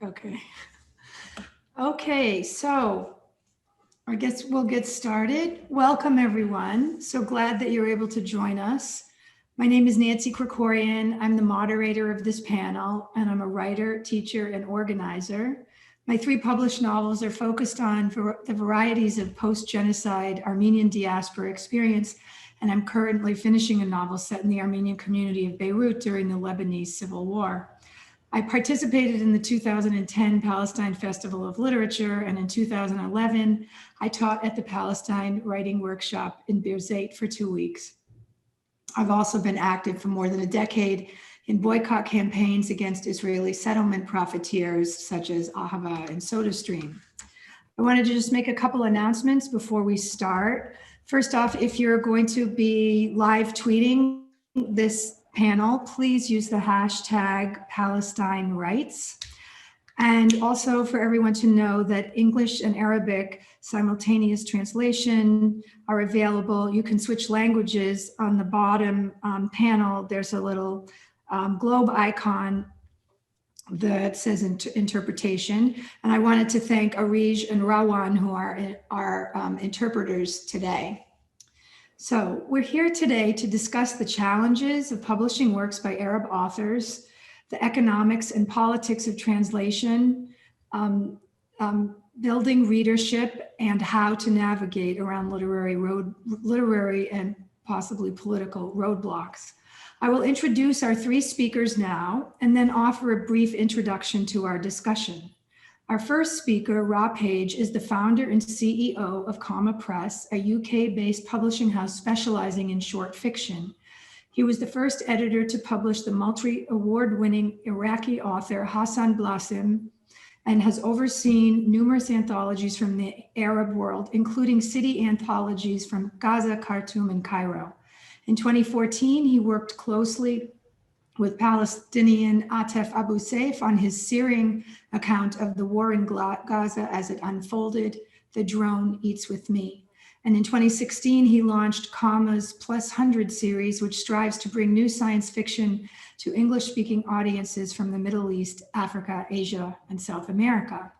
Okay. Okay, so I guess we'll get started. Welcome, everyone. So glad that you're able to join us. My name is Nancy Kricorian. I'm the moderator of this panel, and I'm a writer, teacher, and organizer. My 3 published novels are focused on the varieties of post-genocide Armenian diaspora experience, and I'm currently finishing a novel set in the Armenian community of Beirut during the Lebanese Civil War. I participated in the 2010 Palestine Festival of Literature, and in 2011, I taught at the Palestine Writing Workshop in Birzeit for 2 weeks. I've also been active for more than a decade in boycott campaigns against Israeli settlement profiteers such as Ahava and SodaStream. I wanted to just make a couple announcements before we start. First off, if you're going to be live tweeting this panel, please use the hashtag Palestine Writes. And also for everyone to know that English and Arabic simultaneous translation are available. You can switch languages on the bottom panel. There's a little globe icon that says interpretation. And I wanted to thank Arij and Rawan, who are our interpreters today. So we're here today to discuss the challenges of publishing works by Arab authors, the economics and politics of translation, building readership, and how to navigate around literary and possibly political roadblocks. I will introduce our 3 speakers now and then offer a brief introduction to our discussion. Our first speaker, Ra Page, is the founder and CEO of Comma Press, a UK-based publishing house specializing in short fiction. He was the first editor to publish the multi-award-winning Iraqi author Hassan Blassim and has overseen numerous anthologies from the Arab world, including city anthologies from Gaza, Khartoum, and Cairo. In 2014, he worked closely with Palestinian Atef Abu Saif on his searing account of the war in Gaza as it unfolded, The Drone Eats With Me. And in 2016, he launched Comma's Plus 100 series, which strives to bring new science fiction to English-speaking audiences from the Middle East, Africa, Asia, and South America.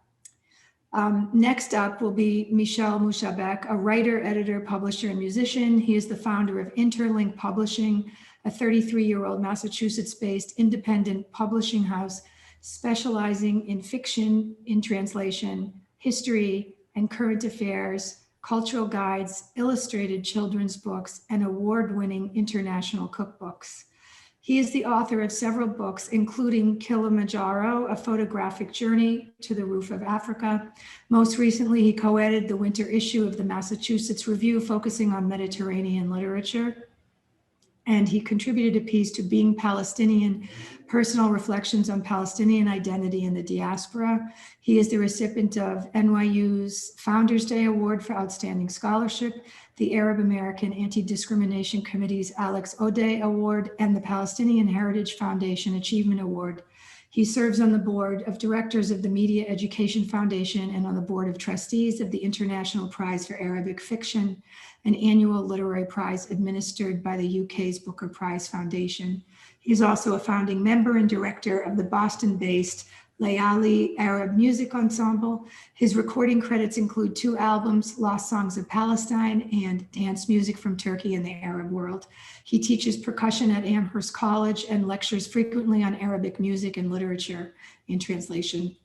Next up will be Michel Moushabek, a writer, editor, publisher, and musician. He is the founder of Interlink Publishing, a 33-year-old Massachusetts-based independent publishing house specializing in fiction, in translation, history, and current affairs, cultural guides, illustrated children's books, and award-winning international cookbooks. He is the author of several books, including Kilimanjaro, a photographic journey to the roof of Africa. Most recently, he co-edited the winter issue of the Massachusetts Review, focusing on Mediterranean literature. And he contributed a piece to Being Palestinian, Personal Reflections on Palestinian Identity in the Diaspora. He is the recipient of NYU's Founders Day Award for Outstanding Scholarship, the Arab American Anti-Discrimination Committee's Alex O'Day Award, and the Palestinian Heritage Foundation Achievement Award. He serves on the board of directors of the Media Education Foundation and on the board of trustees of the International Prize for Arabic Fiction, an annual literary prize administered by the UK's Booker Prize Foundation. He's also a founding member and director of the Boston-based Layali Arab Music Ensemble. His recording credits include 2 albums, Lost Songs of Palestine and Dance Music from Turkey and the Arab World. He teaches percussion at Amherst College and lectures frequently on Arabic music and literature in translation.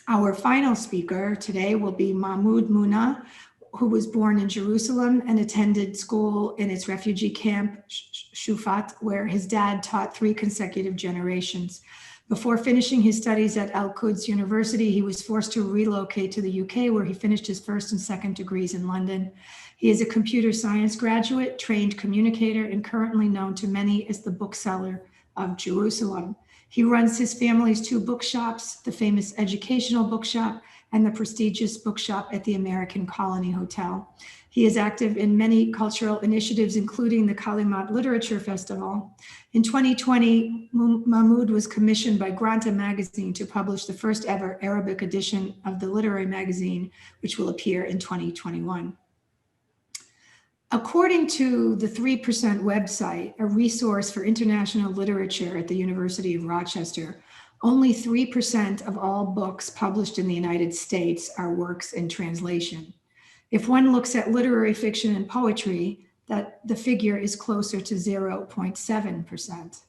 Our final speaker today will be Mahmoud Muna, who was born in Jerusalem and attended school in its refugee camp, Shufat, where his dad taught 3 consecutive generations. Before finishing his studies at Al-Quds University, he was forced to relocate to the UK, where he finished his first and second degrees in London. He is a computer science graduate, trained communicator, and currently known to many as the bookseller of Jerusalem. He runs his family's 2 bookshops, the famous Educational Bookshop and the prestigious bookshop at the American Colony Hotel. He is active in many cultural initiatives, including the Kalimat Literature Festival. In 2020, Mahmoud was commissioned by Granta magazine to publish the first ever Arabic edition of the literary magazine, which will appear in 2021. According to the 3% website, a resource for international literature at the University of Rochester, Only 3% of all books published in the United States are works in translation. If one looks at literary fiction and poetry, that the figure is closer to 0.7%.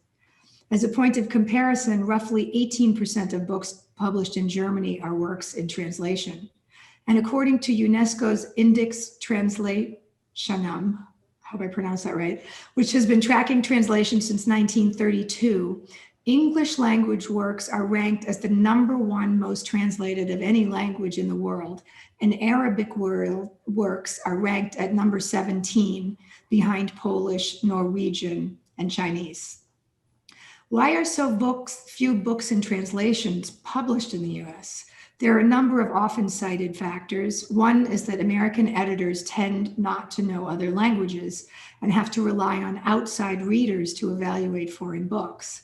As a point of comparison, roughly 18% of books published in Germany are works in translation. And according to UNESCO's Index Translationum, I hope I pronounced that right, which has been tracking translation since 1932, English language works are ranked as the #1 most translated of any language in the world, and Arabic works are ranked at number 17, behind Polish, Norwegian, and Chinese. Why are so few books and translations published in the US? There are a number of often cited factors. One is that American editors tend not to know other languages and have to rely on outside readers to evaluate foreign books.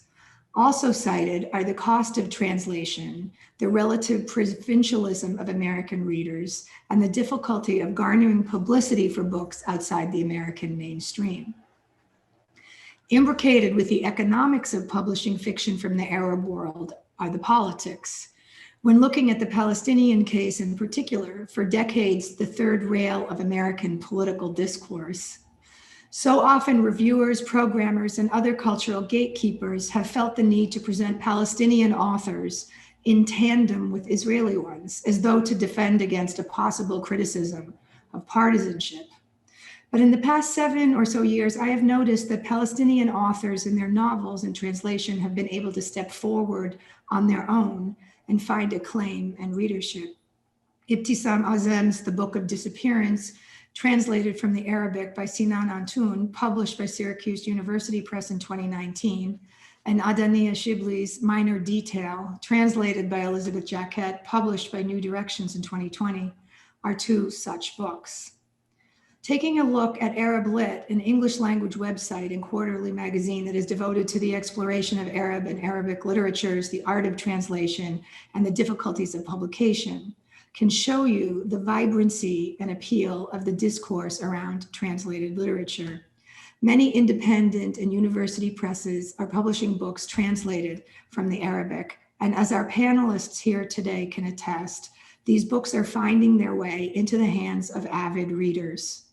Also cited are the cost of translation, the relative provincialism of American readers, and the difficulty of garnering publicity for books outside the American mainstream. Imbricated with the economics of publishing fiction from the Arab world are the politics. When looking at the Palestinian case in particular, for decades, the third rail of American political discourse, so often reviewers, programmers, and other cultural gatekeepers have felt the need to present Palestinian authors in tandem with Israeli ones, as though to defend against a possible criticism of partisanship. But in the past 7 or so years, I have noticed that Palestinian authors in their novels and translation have been able to step forward on their own and find acclaim and readership. Ibtisam Azem's The Book of Disappearance, translated from the Arabic by Sinan Antoun, published by Syracuse University Press in 2019, and Adania Shibli's Minor Detail, translated by Elizabeth Jacquet, published by New Directions in 2020, are 2 such books. Taking a look at Arab Lit, an English language website and quarterly magazine that is devoted to the exploration of Arab and Arabic literatures, the art of translation, and the difficulties of publication, can show you the vibrancy and appeal of the discourse around translated literature. Many independent and university presses are publishing books translated from the Arabic, and as our panelists here today can attest, these books are finding their way into the hands of avid readers.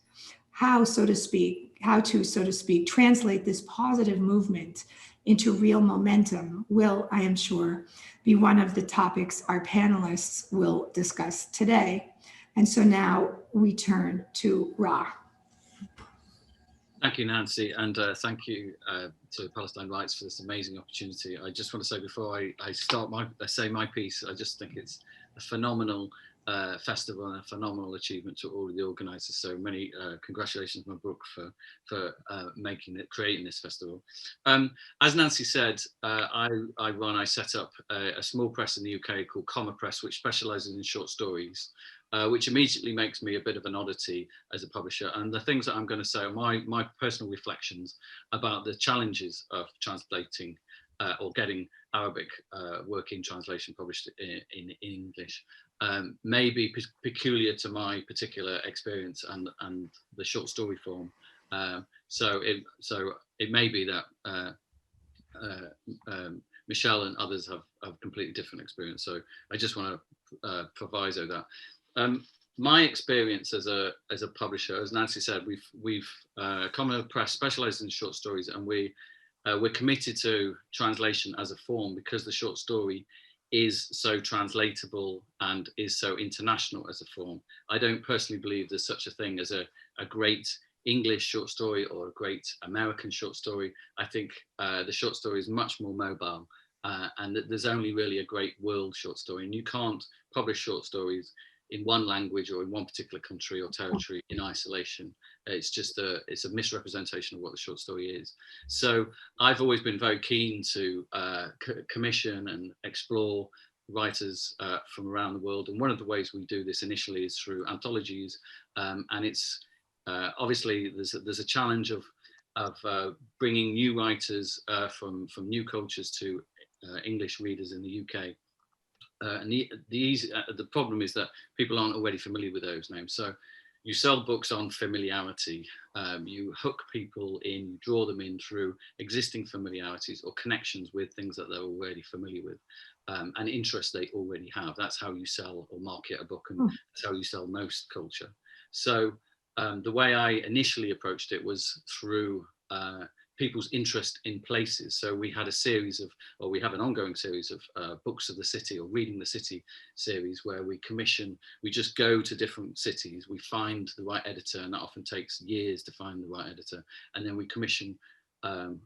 How to, so to speak, translate this positive movement into real momentum will, I am sure, be one of the topics our panelists will discuss today. And so now we turn to Ra. Thank you, Nancy, and thank you to Palestine Writes for this amazing opportunity. I just want to say before I start say my piece, I just think it's a phenomenal festival and a phenomenal achievement to all of the organisers. So many congratulations to my book for creating this festival. As Nancy said, I set up a small press in the UK called Comma Press, which specialises in short stories, which immediately makes me a bit of an oddity as a publisher. And the things that I'm going to say are my personal reflections about the challenges of translating or getting Arabic work in translation published in English. May be peculiar to my particular experience and the short story form. So it may be that Michel and others have completely different experience. So I just want to proviso that. My experience as a publisher, as Nancy said, we've Common Press specializes in short stories, and we're committed to translation as a form because the short story is so translatable and is so international as a form. I don't personally believe there's such a thing as a great English short story or a great American short story. I think the short story is much more mobile, and that there's only really a great world short story, and you can't publish short stories in one language or in one particular country or territory in isolation. It's just it's a misrepresentation of what the short story is. So I've always been very keen to commission and explore writers from around the world. And one of the ways we do this initially is through anthologies. And it's obviously there's a challenge of bringing new writers from new cultures to English readers in the UK. And the problem is that people aren't already familiar with those names. So you sell books on familiarity. You hook people in, you draw them in through existing familiarities or connections with things that they're already familiar with, and interests they already have. That's how you sell or market a book, and that's how you sell most culture. So the way I initially approached it was through people's interest in places. So we had a series of, or we have an ongoing series of books of the city, or reading the city series, where we just go to different cities, we find the right editor, and that often takes years to find the right editor, and then we commission,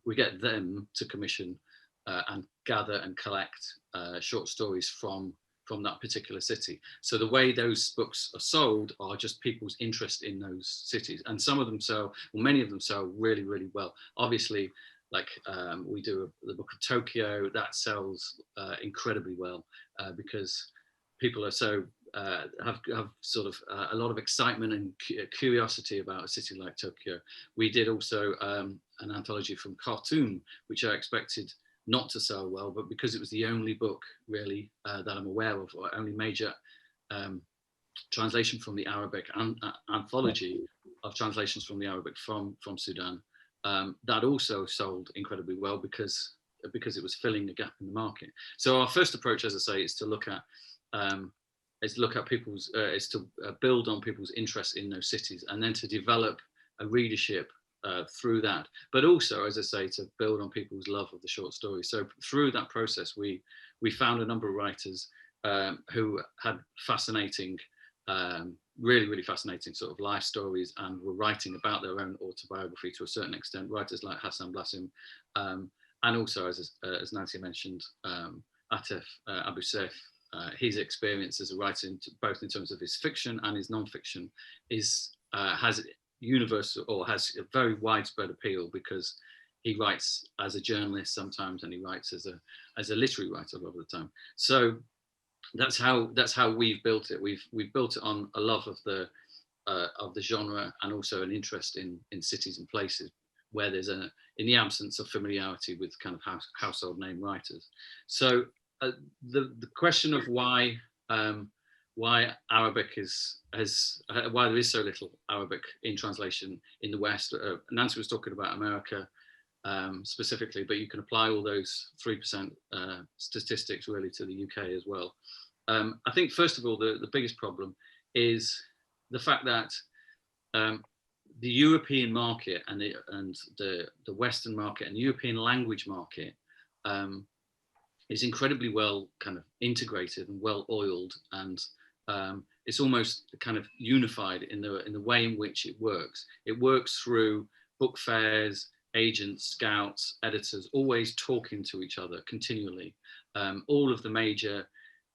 we get them to commission and gather and collect short stories from that particular city. So the way those books are sold are just people's interest in those cities, and some of them sell, well, many of them sell really, really well. Obviously, like we do the Book of Tokyo, that sells incredibly well because people are so have sort of a lot of excitement and curiosity about a city like Tokyo. We did also an anthology from Khartoum, which I expected not to sell well, but because it was the only book really that I'm aware of, or only major translation from the Arabic anthology of translations from the Arabic from Sudan, that also sold incredibly well because it was filling a gap in the market. So our first approach, as I say, is to look at people's, is to build on people's interest in those cities, and then to develop a readership through that, but also, as I say, to build on people's love of the short story. So through that process, we found a number of writers who had fascinating, really, really fascinating sort of life stories, and were writing about their own autobiography to a certain extent. Writers like Hassan Blassim, and also, as Nancy mentioned, Atef Abu Saif. His experience as a writer, both in terms of his fiction and his non-fiction, has universal, or has a very widespread appeal, because he writes as a journalist sometimes, and he writes as a literary writer a lot of the time. So that's how we've built it. We've built it on a love of the genre, and also an interest in cities and places where there's in the absence of familiarity with kind of household name writers. So the question of why Arabic why there is so little Arabic in translation in the West. Nancy was talking about America specifically, but you can apply all those 3% statistics really to the UK as well. I think, first of all, the biggest problem is the fact that the European market and the Western market and the European language market is incredibly well kind of integrated and well oiled, and it's almost kind of unified in the way in which it works. It works through book fairs, agents, scouts, editors, always talking to each other continually. All of the major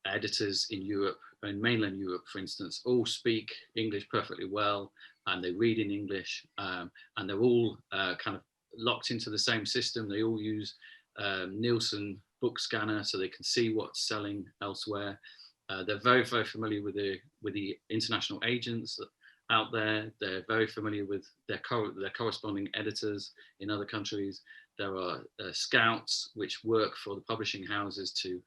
editors in Europe, in mainland Europe, for instance, all speak English perfectly well, and they read in English, and they're all kind of locked into the same system. They all use Nielsen book scanner, so they can see what's selling elsewhere. They're very, very familiar with the international agents out there. They're very familiar with their corresponding editors in other countries. There are scouts which work for the publishing houses to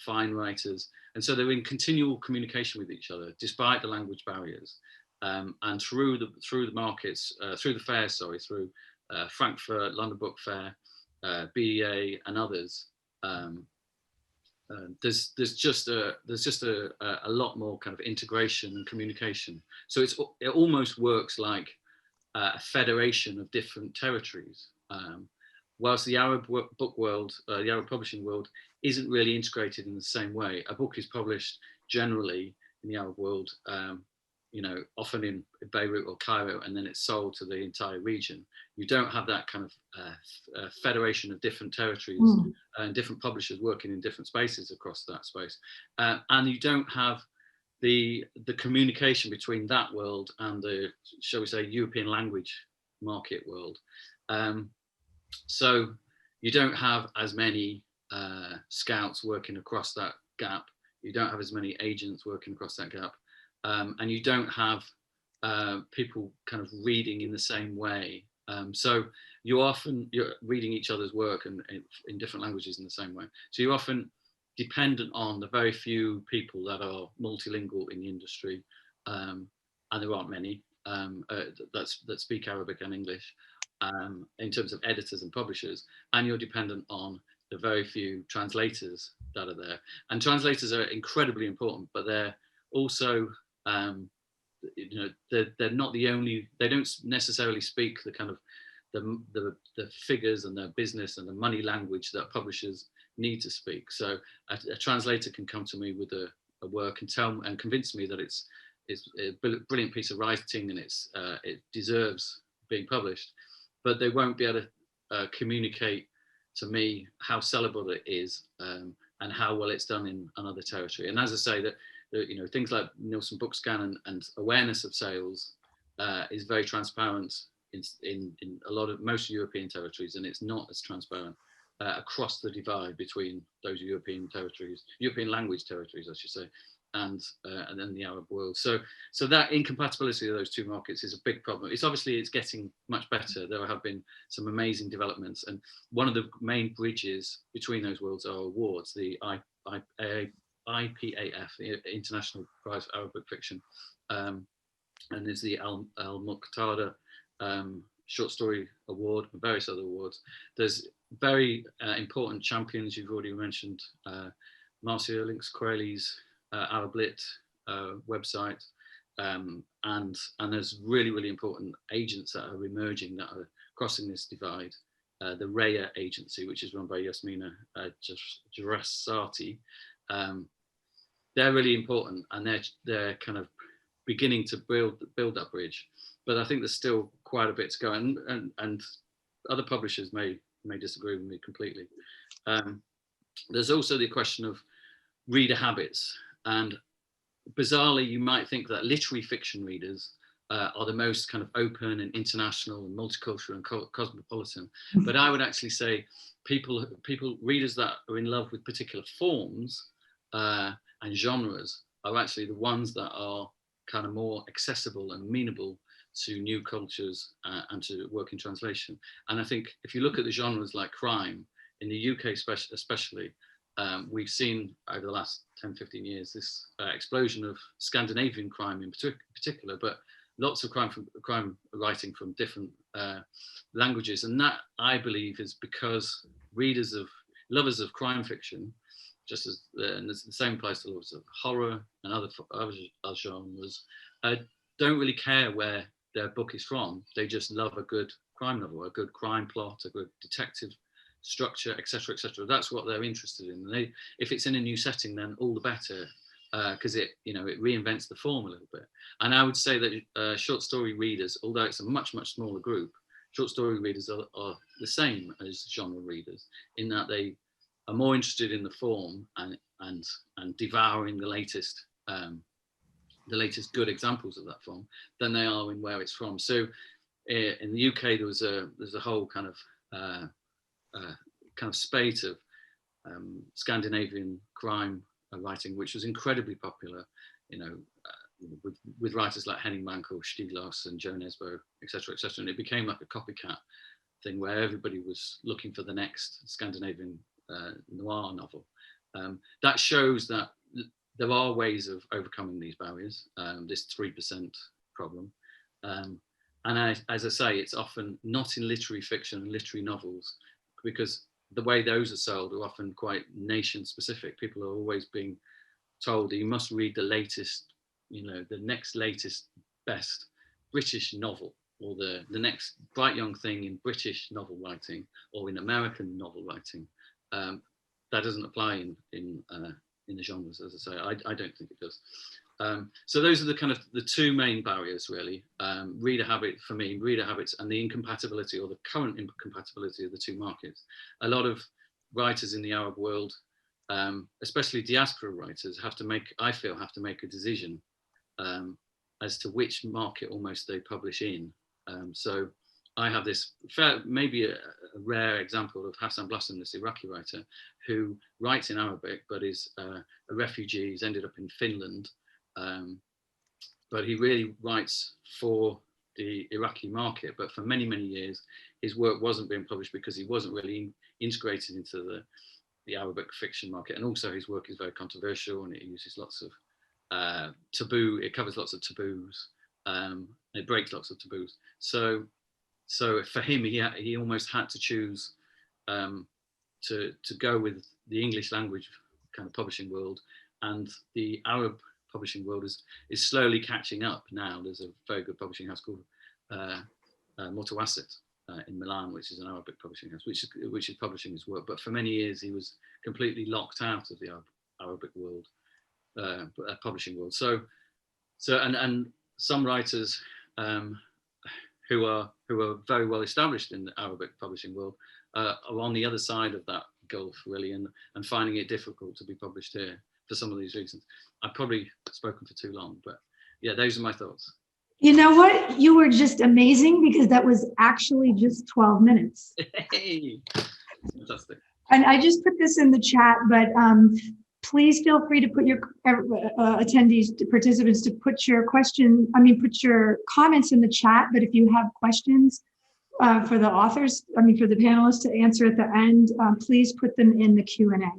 find writers, and so they're in continual communication with each other despite the language barriers. And through the markets, through the fairs, through Frankfurt, London Book Fair, BEA, and others. There's just a lot more kind of integration and communication. So it almost works like a federation of different territories. Whilst the Arab book world, the Arab publishing world, isn't really integrated in the same way. A book is published generally in the Arab world, often in Beirut or Cairo, and then it's sold to the entire region. You don't have that kind of federation of different territories and different publishers working in different spaces across that space. And you don't have the communication between that world and the, shall we say, European language market world. So you don't have as many scouts working across that gap. You don't have as many agents working across that gap. And you don't have people kind of reading in the same way. So you're reading each other's work and in different languages in the same way. So you're often dependent on the very few people that are multilingual in the industry. and there aren't many that speak Arabic and English in terms of editors and publishers, and you're dependent on the very few translators that are there. And translators are incredibly important, but they're also, they're not the only, they don't necessarily speak the kind of the figures and the business and the money language that publishers need to speak. So a translator can come to me with a work and convince me that it's a brilliant piece of writing and it deserves being published, but they won't be able to communicate to me how sellable it is and how well it's done in another territory. And as I say, that things like Nielsen Bookscan and awareness of sales is very transparent in most European territories, and it's not as transparent across the divide between those European language territories, I should say, and then the Arab world. So that incompatibility of those two markets is a big problem. It's getting much better. There have been some amazing developments, and one of the main bridges between those worlds are awards, the IPAF, the International Prize for Arabic Fiction, and there's the Al Muqtada Short Story Award and various other awards. There's very important champions. You've already mentioned Marcia Lynx-Corelli's Arab Lit website, and there's really important agents that are emerging that are crossing this divide. The Raya agency, which is run by Yasmina Jarassati, they're really important, and they're kind of beginning to build that bridge. But I think there's still quite a bit to go, and other publishers may disagree with me completely. There's also the question of reader habits, and bizarrely, you might think that literary fiction readers are the most kind of open and international and multicultural and cosmopolitan. But I would actually say readers that are in love with particular forms and genres are actually the ones that are kind of more accessible and amenable to new cultures and to work in translation. And I think if you look at the genres like crime, in the UK especially, we've seen over the last 10, 15 years this explosion of Scandinavian crime in particular, but lots of crime writing from different languages. And that, I believe, is because lovers of crime fiction, just as and the same applies to lovers of horror and other genres, don't really care where their book is from. They just love a good crime novel, a good crime plot, a good detective structure, etc., etc. That's what they're interested in. And if it's in a new setting, then all the better, because it reinvents the form a little bit. And I would say that short story readers, although it's a much smaller group, short story readers are the same as genre readers in that they are more interested in the form and devouring the latest good examples of that form than they are in where it's from. So in the UK, there's a whole kind of spate of Scandinavian crime writing, which was incredibly popular, with writers like Henning Mankell, Stieg Larsson, and Jo Nesbø, etc., etc. And it became like a copycat thing where everybody was looking for the next Scandinavian noir novel. That shows that there are ways of overcoming these barriers, this 3% problem. And as I say, it's often not in literary fiction and literary novels, because the way those are sold are often quite nation specific. People are always being told that you must read the latest, the next latest best British novel, or the next bright young thing in British novel writing or in American novel writing. That doesn't apply in the genres, as I say. I don't think it does. So those are the two main barriers, really. Reader habits and the incompatibility, or the current incompatibility of the two markets. A lot of writers in the Arab world, especially diaspora writers, have to make a decision as to which market almost they publish in. So I have this maybe a rare example of Hassan Blossom, this Iraqi writer, who writes in Arabic but is a refugee. He's ended up in Finland, but he really writes for the Iraqi market. But for many years, his work wasn't being published because he wasn't really integrated into the Arabic fiction market, and also his work is very controversial and it uses lots of taboo. It covers lots of taboos It breaks lots of taboos. So for him, he almost had to choose to go with the English language kind of publishing world, and the Arab publishing world is slowly catching up now. There's a very good publishing house called Mutawassit in Milan, which is an Arabic publishing house, which is publishing his work. But for many years, he was completely locked out of the Arabic world, publishing world. So and some writers who are very well established in the Arabic publishing world are on the other side of that gulf, really, and finding it difficult to be published here for some of these reasons. I've probably spoken for too long, but yeah, those are my thoughts. You know what? You were just amazing, because that was actually just 12 minutes. Hey, fantastic. And I just put this in the chat, but please feel free to put your attendees, participants, to put your put your comments in the chat. But if you have questions for the authors, for the panelists to answer at the end, please put them in the Q&A.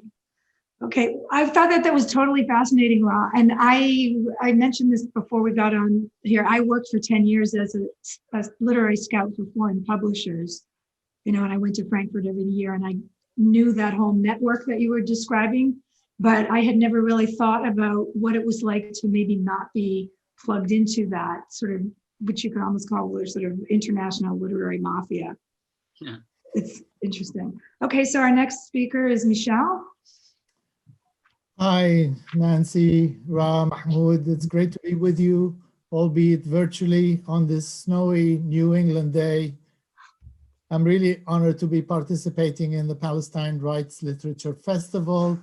Okay, I thought that was totally fascinating, Ra. And I mentioned this before we got on here. I worked for 10 years as a literary scout for foreign publishers, and I went to Frankfurt every year, and I knew that whole network that you were describing, but I had never really thought about what it was like to maybe not be plugged into that sort of, which you could almost call a sort of international literary mafia. Yeah. It's interesting. Okay, so our next speaker is Michel. Hi, Nancy, Ra, Mahmoud. It's great to be with you, albeit virtually, on this snowy New England day. I'm really honored to be participating in the Palestine Writes Literature Festival.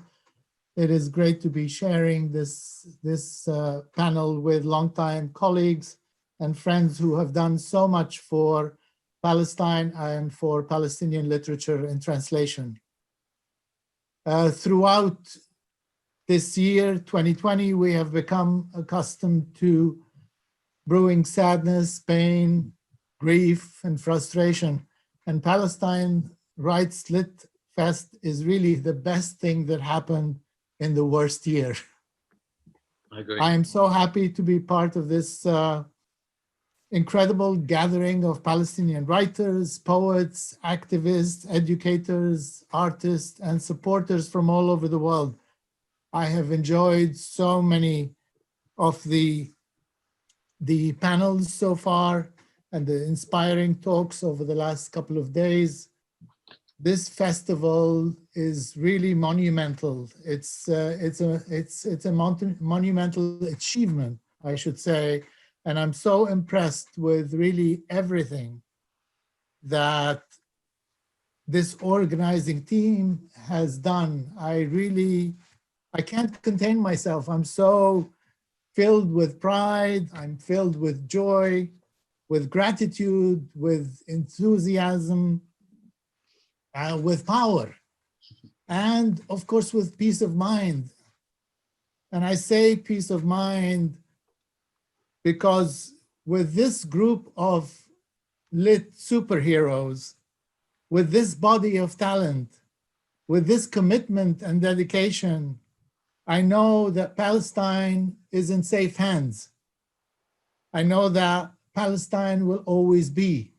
It is great to be sharing this panel with longtime colleagues and friends who have done so much for Palestine and for Palestinian literature and translation. Throughout this year, 2020, we have become accustomed to brewing sadness, pain, grief, and frustration. And Palestine Writes Lit Fest is really the best thing that happened in the worst year. I agree. I am so happy to be part of this incredible gathering of Palestinian writers, poets, activists, educators, artists, and supporters from all over the world. I have enjoyed so many of the panels so far and the inspiring talks over the last couple of days. This festival is really monumental. It's a monumental achievement, I should say, and I'm so impressed with really everything that this organizing team has done. I can't contain myself. I'm so filled with pride. I'm filled with joy, with gratitude, with enthusiasm, with power, and of course, with peace of mind. And I say peace of mind because with this group of lit superheroes, with this body of talent, with this commitment and dedication, I know that Palestine is in safe hands. I know that Palestine will always be.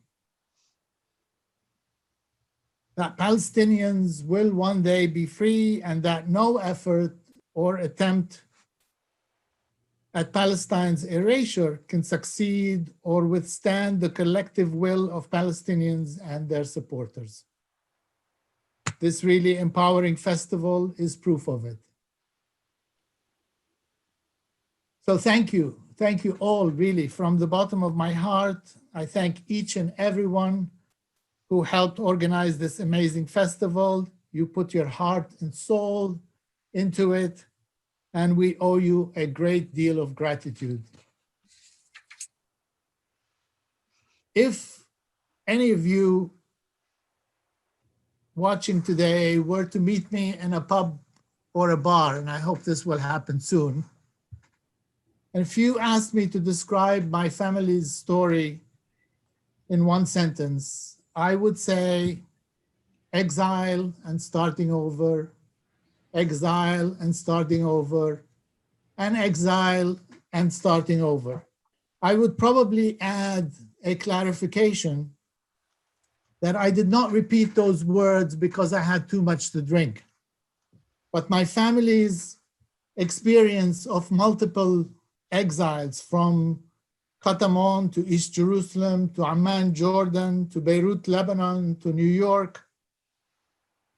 That Palestinians will one day be free, and that no effort or attempt at Palestine's erasure can succeed or withstand the collective will of Palestinians and their supporters. This really empowering festival is proof of it. So thank you all, really, from the bottom of my heart. I thank each and everyone who helped organize this amazing festival. You put your heart and soul into it, and we owe you a great deal of gratitude. If any of you watching today were to meet me in a pub or a bar, and I hope this will happen soon, and if you asked me to describe my family's story in one sentence, I would say exile and starting over, exile and starting over, and exile and starting over. I would probably add a clarification that I did not repeat those words because I had too much to drink. But my family's experience of multiple exiles from Katamon to East Jerusalem, to Amman, Jordan, to Beirut, Lebanon, to New York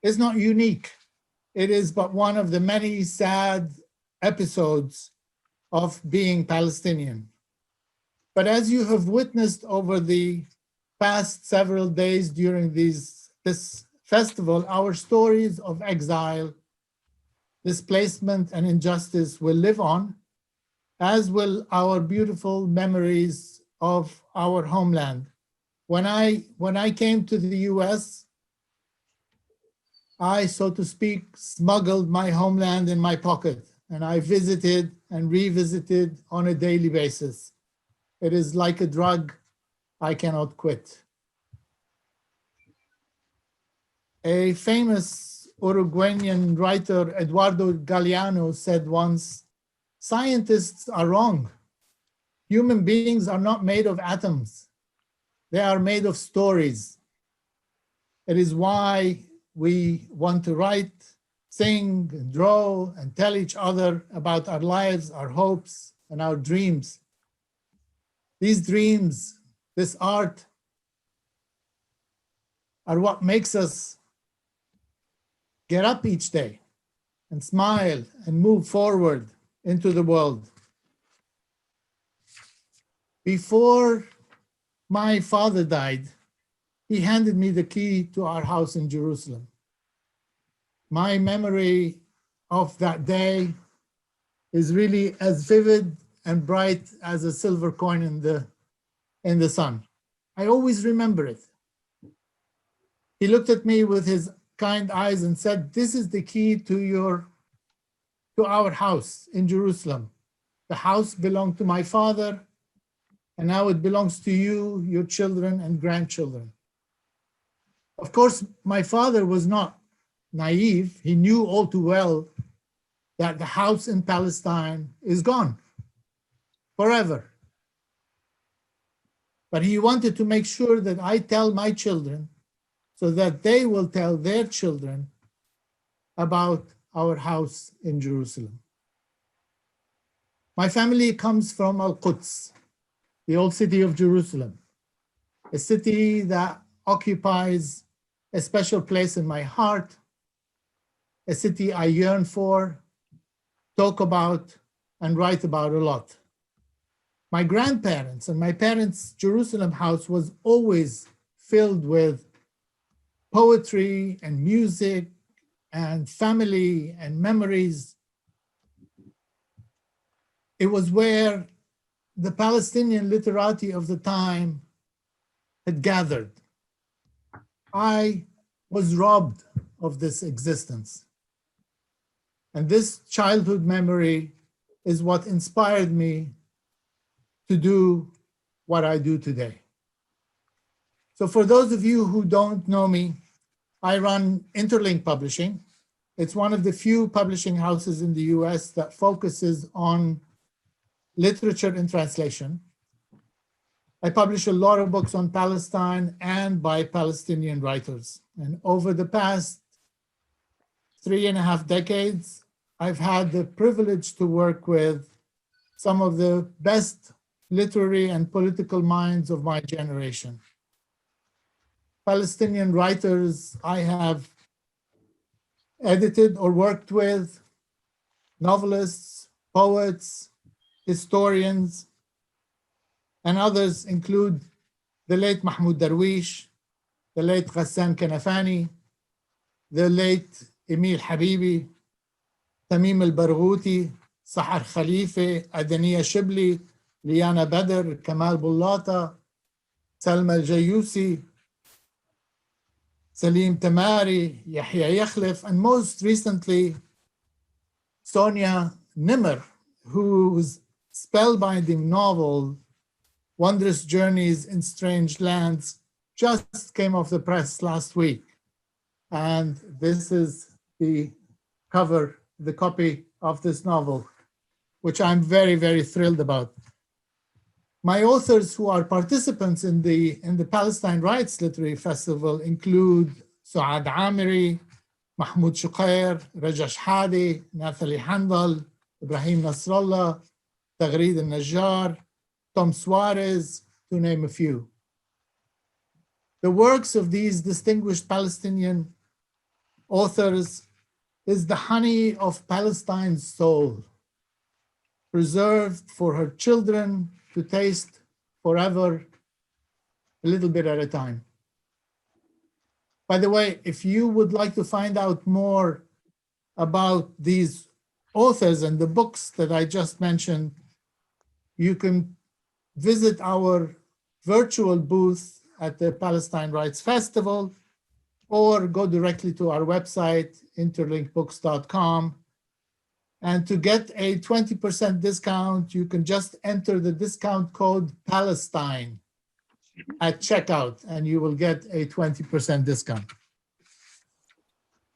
is not unique. It is but one of the many sad episodes of being Palestinian. But as you have witnessed over the past several days during this festival, our stories of exile, displacement, and injustice will live on, as will our beautiful memories of our homeland. When I came to the US, I, so to speak, smuggled my homeland in my pocket, and I visited and revisited on a daily basis. It is like a drug I cannot quit. A famous Uruguayan writer, Eduardo Galeano, said once, "Scientists are wrong. Human beings are not made of atoms. They are made of stories. It is why we want to write, sing, and draw, and tell each other about our lives, our hopes, and our dreams. These dreams, this art, are what makes us get up each day and smile and move forward into the world." Before my father died, he handed me the key to our house in Jerusalem. My memory of that day is really as vivid and bright as a silver coin in the sun. I always remember it. He looked at me with his kind eyes and said, "This is the key to our house in Jerusalem. The house belonged to my father, and now it belongs to you, your children and grandchildren." Of course, my father was not naive. He knew all too well that the house in Palestine is gone forever. But he wanted to make sure that I tell my children so that they will tell their children about our house in Jerusalem. My family comes from Al-Quds, the old city of Jerusalem, a city that occupies a special place in my heart, a city I yearn for, talk about, and write about a lot. My grandparents and my parents' Jerusalem house was always filled with poetry and music and family and memories. It was where the Palestinian literati of the time had gathered. I was robbed of this existence. And this childhood memory is what inspired me to do what I do today. So for those of you who don't know me, I run Interlink Publishing. It's one of the few publishing houses in the US that focuses on literature and translation. I publish a lot of books on Palestine and by Palestinian writers. And over the past 3.5 decades, I've had the privilege to work with some of the best literary and political minds of my generation. Palestinian writers I have edited or worked with, novelists, poets, historians, and others include the late Mahmoud Darwish, the late Ghassan Kanafani, the late Emil Habibi, Tamim al-Barghouti, Sahar Khalife, Adaniya Shibli, Liana Badr, Kamal Bullata, Salma al-Jayusi, Salim Tamari, Yahya Yakhlif, and most recently, Sonia Nimmer, whose spellbinding novel, Wondrous Journeys in Strange Lands, just came off the press last week. And this is the cover, the copy of this novel, which I'm very, very thrilled about. My authors who are participants in the Palestine Writes Literature Festival include Suad Amiri, Mahmoud Shukair, Rajesh Hadi, Nathalie Handel, Ibrahim Nasrallah, Taghreed al-Najjar, Tom Suarez, to name a few. The works of these distinguished Palestinian authors is the honey of Palestine's soul, preserved for her children to taste forever, a little bit at a time. By the way, if you would like to find out more about these authors and the books that I just mentioned, you can visit our virtual booth at the Palestine Writes Festival, or go directly to our website, interlinkbooks.com. And to get a 20% discount, you can just enter the discount code Palestine at checkout, and you will get a 20% discount.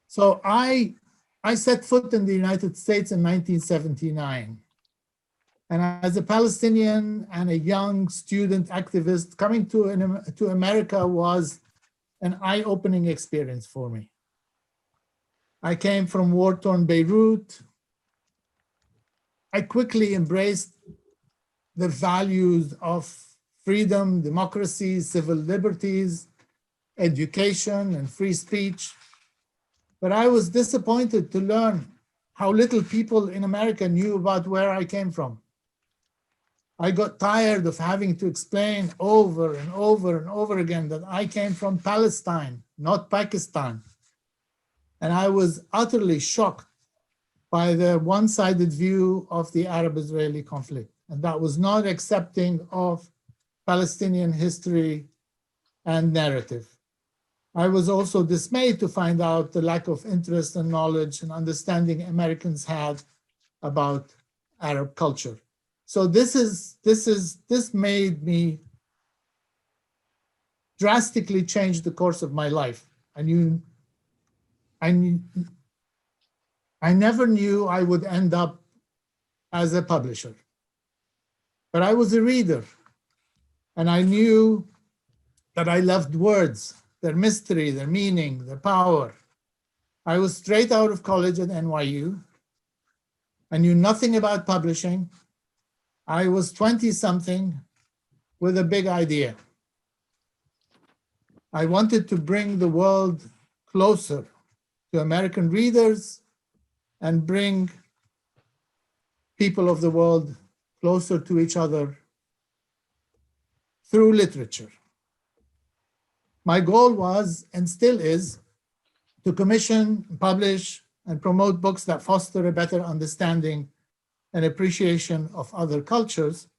So I set foot in the United States in 1979. And as a Palestinian and a young student activist, coming to America was an eye-opening experience for me. I came from war-torn Beirut. I quickly embraced the values of freedom, democracy, civil liberties, education, and free speech. But I was disappointed to learn how little people in America knew about where I came from. I got tired of having to explain over and over and over again that I came from Palestine, not Pakistan. And I was utterly shocked by the one-sided view of the Arab-Israeli conflict. And that was not accepting of Palestinian history and narrative. I was also dismayed to find out the lack of interest and knowledge and understanding Americans had about Arab culture. So this made me drastically change the course of my life. I never knew I would end up as a publisher, but I was a reader, and I knew that I loved words, their mystery, their meaning, their power. I was straight out of college at NYU. I knew nothing about publishing. I was 20-something with a big idea. I wanted to bring the world closer to American readers and bring people of the world closer to each other through literature. My goal was, and still is, to commission, publish, and promote books that foster a better understanding and appreciation of other cultures.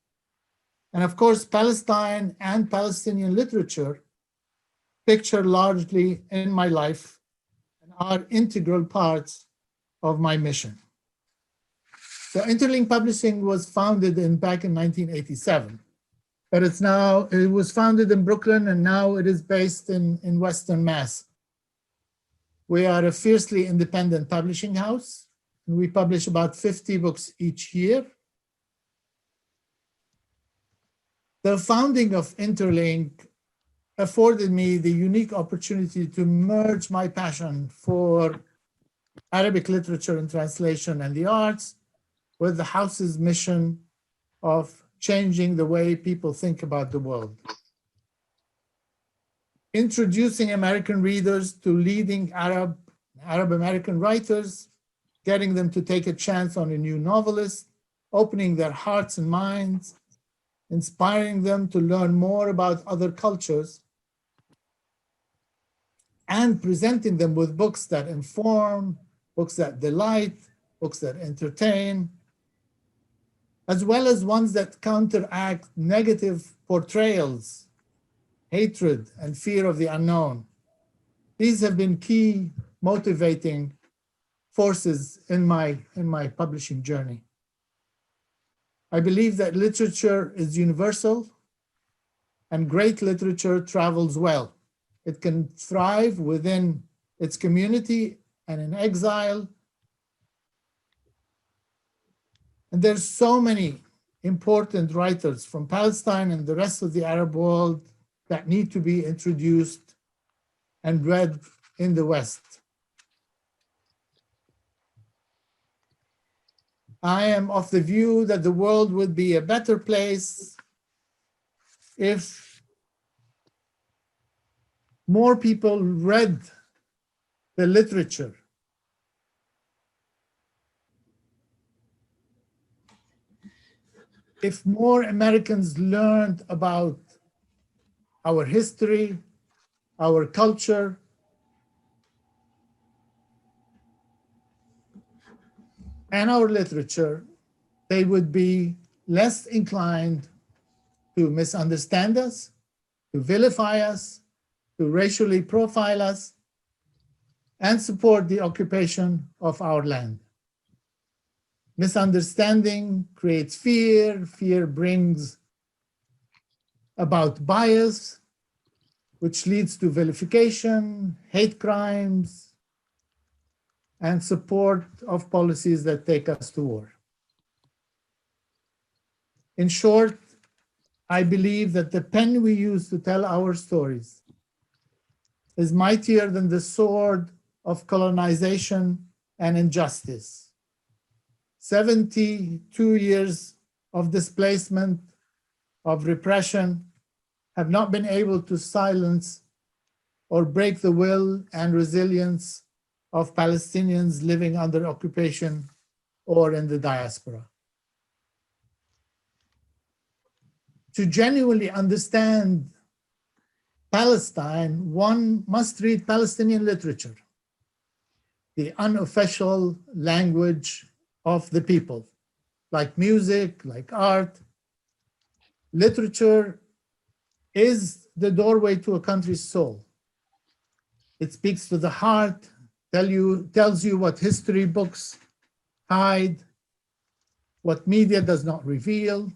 And of course, Palestine and Palestinian literature picture largely in my life and are integral parts of my mission. So Interlink Publishing was founded back in 1987, but it was founded in Brooklyn, and now it is based in Western Mass. We are a fiercely independent publishing house. We publish about 50 books each year. The founding of Interlink afforded me the unique opportunity to merge my passion for Arabic literature and translation and the arts with the house's mission of changing the way people think about the world. Introducing American readers to leading Arab American writers, getting them to take a chance on a new novelist, opening their hearts and minds, inspiring them to learn more about other cultures, and presenting them with books that inform, books that delight, books that entertain, as well as ones that counteract negative portrayals, hatred, and fear of the unknown. These have been key motivating forces in my publishing journey. I believe that literature is universal, and great literature travels well. It can thrive within its community and in exile. And there's so many important writers from Palestine and the rest of the Arab world that need to be introduced and read in the West. I am of the view that the world would be a better place if more people read the literature. If more Americans learned about our history, our culture, and our literature, they would be less inclined to misunderstand us, to vilify us, to racially profile us, and support the occupation of our land. Misunderstanding creates fear. Fear brings about bias, which leads to vilification, hate crimes, and support of policies that take us to war. In short, I believe that the pen we use to tell our stories is mightier than the sword of colonization and injustice. 72 years of displacement, of repression, have not been able to silence or break the will and resilience of Palestinians living under occupation or in the diaspora. To genuinely understand Palestine, one must read Palestinian literature, the unofficial language of the people, like music, like art. Literature is the doorway to a country's soul. It speaks to the heart, tells you what history books hide, what media does not reveal.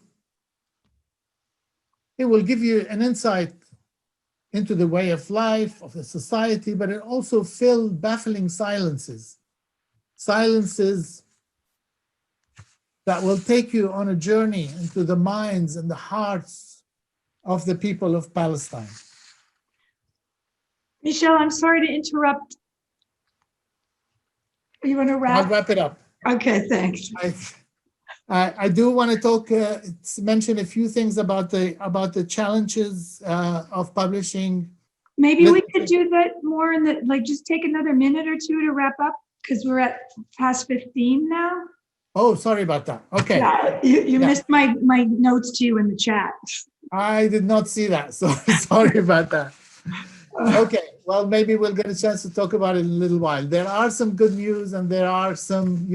It will give you an insight into the way of life, of the society, but it also fills baffling silences. Silences that will take you on a journey into the minds and the hearts of the people of Palestine. Michel, I'm sorry to interrupt. You want to wrap? I'll wrap it up. Okay, thanks. I do want to talk, mention a few things about the challenges of publishing. Maybe we could do that more in the, like, just take another minute or two to wrap up, because we're at past 15 now. Oh, sorry about that. Okay. Yeah, you missed my notes to you in the chat. I did not see that, so sorry about that. Okay, well, maybe we'll get a chance to talk about it in a little while. There are some good news and there are some,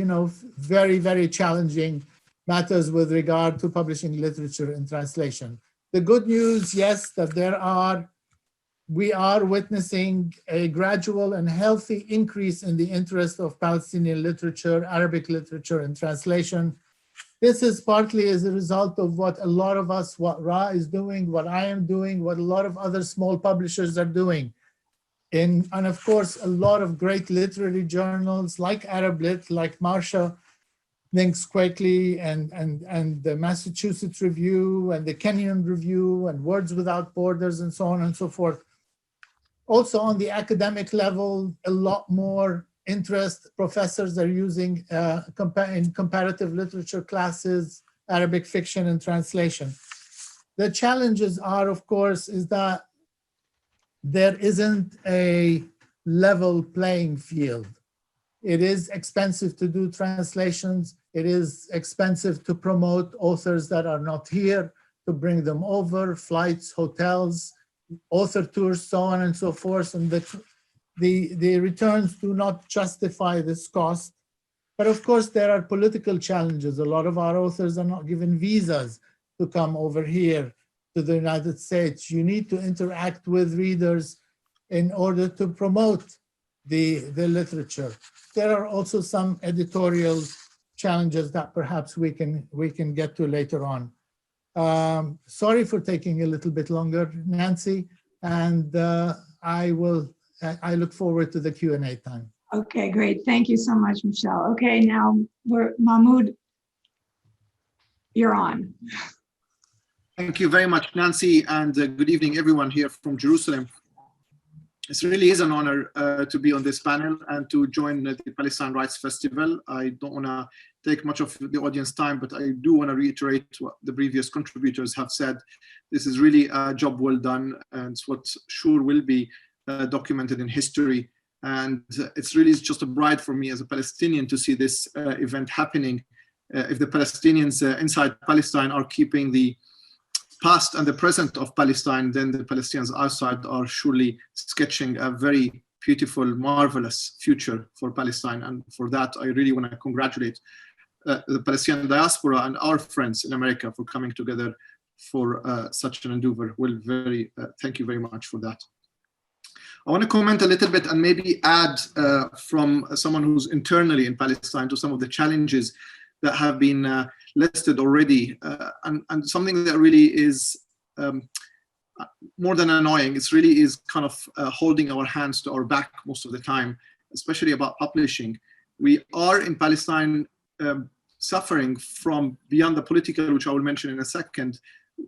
very, very challenging matters with regard to publishing literature and translation. The good news, yes, that we are witnessing a gradual and healthy increase in the interest of Palestinian literature, Arabic literature, and translation. This is partly as a result of what a lot of us, what Ra is doing, what I am doing, what a lot of other small publishers are doing. And of course, a lot of great literary journals like Arab Lit, like Marsha Links Quickly, and the Massachusetts Review, and the Kenyan Review, and Words Without Borders, and so on and so forth. Also on the academic level, a lot more interest. Professors are using in comparative literature classes, Arabic fiction and translation. The challenges are, of course, is that there isn't a level playing field. It is expensive to do translations. It is expensive to promote authors that are not here, to bring them over, flights, hotels, author tours, so on and so forth. And the returns do not justify this cost. But of course, there are political challenges. A lot of our authors are not given visas to come over here to the United States. You need to interact with readers in order to promote the literature. There are also some editorial challenges that perhaps we can get to later on. Sorry for taking a little bit longer, Nancy, and I look forward to the Q&A time. Okay, great. Thank you so much, Michel. Okay, now we're Mahmoud. You're on. Thank you very much, Nancy, and good evening, everyone here from Jerusalem. It really is an honor to be on this panel and to join the Palestine Writes Festival. I don't want to take much of the audience time, but I do want to reiterate what the previous contributors have said. This is really a job well done, and it's what sure will be documented in history. And it's really just a pride for me as a Palestinian to see this event happening. If the Palestinians inside Palestine are keeping the past and the present of Palestine, then the Palestinians outside are surely sketching a very beautiful, marvelous future for Palestine. And for that, I really want to congratulate the Palestinian diaspora and our friends in America for coming together for such an endeavor. Well, thank you very much for that. I want to comment a little bit and maybe add from someone who's internally in Palestine to some of the challenges that have been listed already, and something that really is more than annoying. It really is kind of holding our hands to our back most of the time, especially about publishing. We are in Palestine suffering from beyond the political, which I will mention in a second.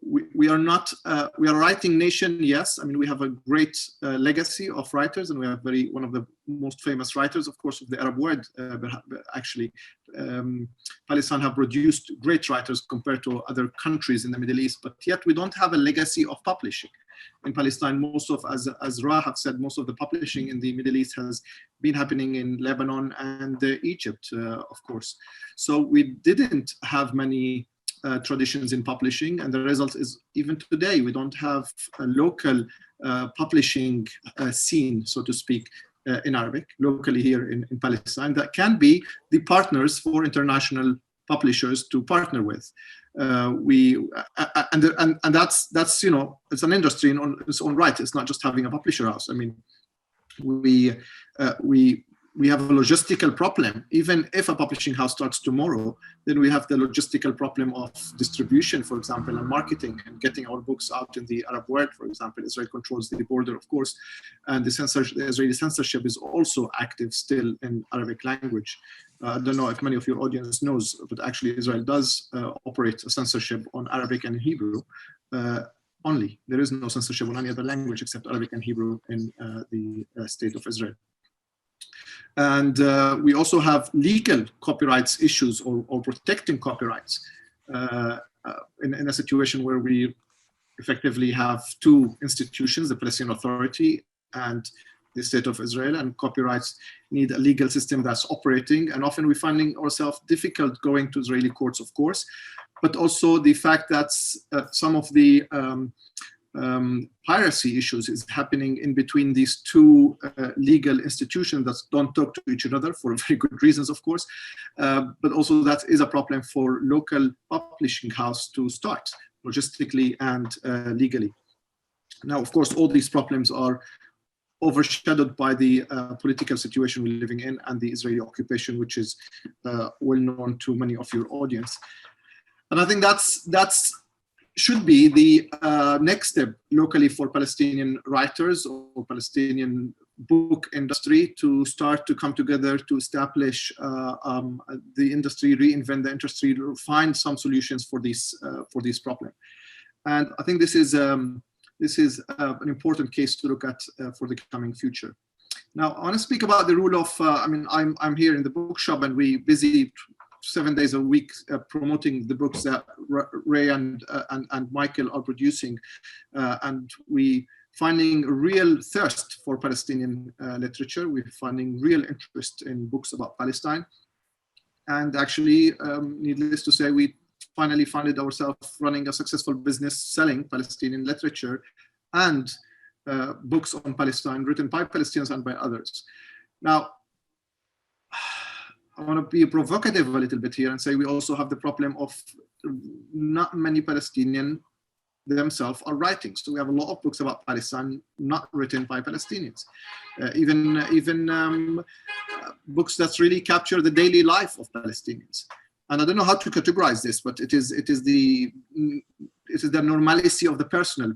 We are not, we are a writing nation, yes. I mean, we have a great legacy of writers, and we have one of the most famous writers, of course, of the Arab world. But actually, Palestine have produced great writers compared to other countries in the Middle East, but yet we don't have a legacy of publishing. In Palestine, most of, as Ra have said, most of the publishing in the Middle East has been happening in Lebanon and Egypt, of course. So we didn't have many traditions in publishing, and the result is even today we don't have a local publishing scene, so to speak, in Arabic, locally here in Palestine, that can be the partners for international publishers to partner with. And that's, you know, it's an industry in its own right. It's not just having a publisher house. I mean, we have a logistical problem. Even if a publishing house starts tomorrow, then we have the logistical problem of distribution, for example, and marketing and getting our books out in the Arab world, for example. Israel controls the border, of course, and the Israeli censorship is also active still in Arabic language. I don't know if many of your audience knows, but actually Israel does operate a censorship on Arabic and Hebrew only. There is no censorship on any other language except Arabic and Hebrew in the state of Israel. And we also have legal copyrights issues or protecting copyrights in a situation where we effectively have two institutions, the Palestinian Authority and the State of Israel, and copyrights need a legal system that's operating. And often we're finding ourselves difficult going to Israeli courts, of course, but also the fact that some of the piracy issues is happening in between these two legal institutions that don't talk to each other for very good reasons, of course, but also that is a problem for local publishing house to start logistically and legally. Now, of course, all these problems are overshadowed by the political situation we're living in and the Israeli occupation, which is well known to many of your audience. And I think that's should be the next step locally for Palestinian writers or Palestinian book industry to start to come together to establish the industry, reinvent the industry, find some solutions for this problem. And I think this is an important case to look at for the coming future. Now, I want to speak about the rule of, I mean, I'm here in the bookshop and we busy 7 days a week promoting the books that Ray and Michael are producing, and we finding a real thirst for Palestinian literature. We're finding real interest in books about Palestine, and actually, needless to say, we finally found ourselves running a successful business selling Palestinian literature and books on Palestine written by Palestinians and by others. Now, I want to be provocative a little bit here and say we also have the problem of not many Palestinians themselves are writing. So we have a lot of books about Palestine not written by Palestinians. Even books that really capture the daily life of Palestinians. And I don't know how to categorize this, but it is the normality of the personal,